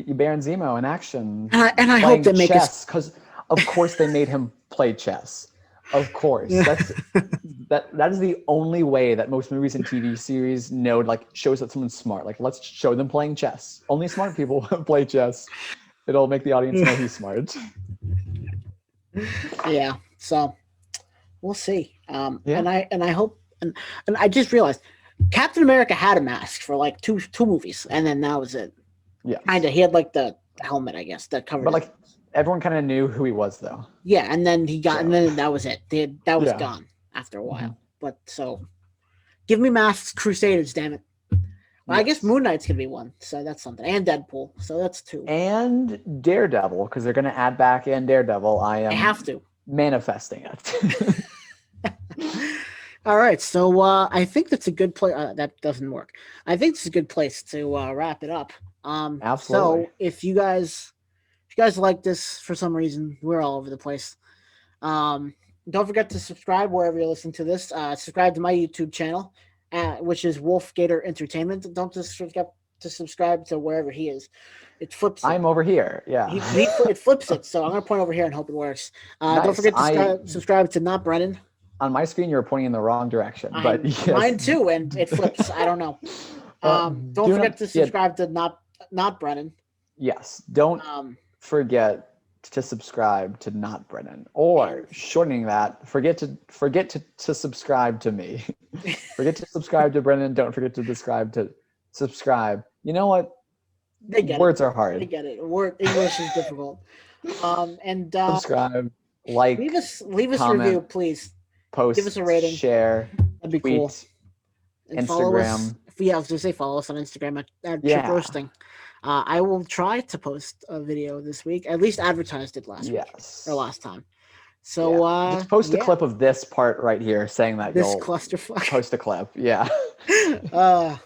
Baron Zemo in action. And I hope they make chess, because of course they made him play chess. Of course. That is the only way that most movies and TV series know, like, shows that someone's smart. Like, let's show them playing chess. Only smart people play chess. It'll make the audience know he's smart. Yeah. So we'll see. And I hope, and I just realized Captain America had a mask for like two movies, and then that was it. Yeah. Kinda. He had like the helmet, I guess, that covered. But like everyone kind of knew who he was, though. Yeah, and then and then that was it. That was gone after a while. Mm-hmm. But so, give me masked Crusaders, damn it. Well, I guess Moon Knight's gonna be one, so that's something, and Deadpool, so that's 2. And Daredevil, because they're gonna add back in Daredevil. I have to manifesting it. All right, so I think that's a good place. That doesn't work. I think it's a good place to wrap it up. Absolutely. So if you guys like this for some reason, we're all over the place. Don't forget to subscribe wherever you're listening to this. Subscribe to my YouTube channel, which is Wolf Gator Entertainment. Don't just forget to subscribe to wherever he is. It flips. I'm over here. Yeah. It flips it. So I'm gonna point over here and hope it works. Nice. Don't forget to subscribe to Not Brennan. On my screen, you're pointing in the wrong direction, but yes. Mine too, and it flips. I don't know. Don't forget to subscribe to Not Brennan. Yes, don't forget to subscribe to Not Brennan, or shortening that, forget to subscribe to me. Forget to subscribe to Brennan. Don't forget to subscribe. You know what? Words are hard. They get it. English is difficult. And subscribe, like, leave us comment, a review, please. Post, give us a rating, share, that'd be tweet, cool. And Instagram. I was gonna say follow us on Instagram at Chip Roasting. I will try to post a video this week. At least advertised it last week or last time. So just post a clip of this part right here saying that this clusterfuck. Post a clip. Yeah.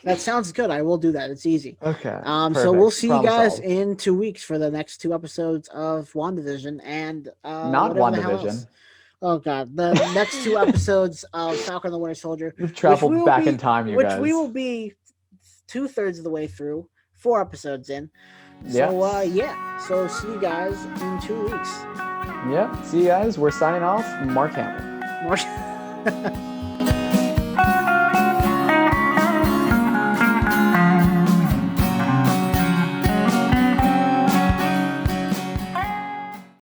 That sounds good. I will do that. It's easy. Okay. So we'll see you guys in 2 weeks for the next 2 episodes of WandaVision and not WandaVision. Oh God, the next 2 episodes of Falcon and the Winter Soldier. We've traveled back in time, you guys. Which we will be 2/3 of the way through, 4 episodes in. So so see you guys in 2 weeks. Yeah, see you guys. We're signing off. Mark Hamill.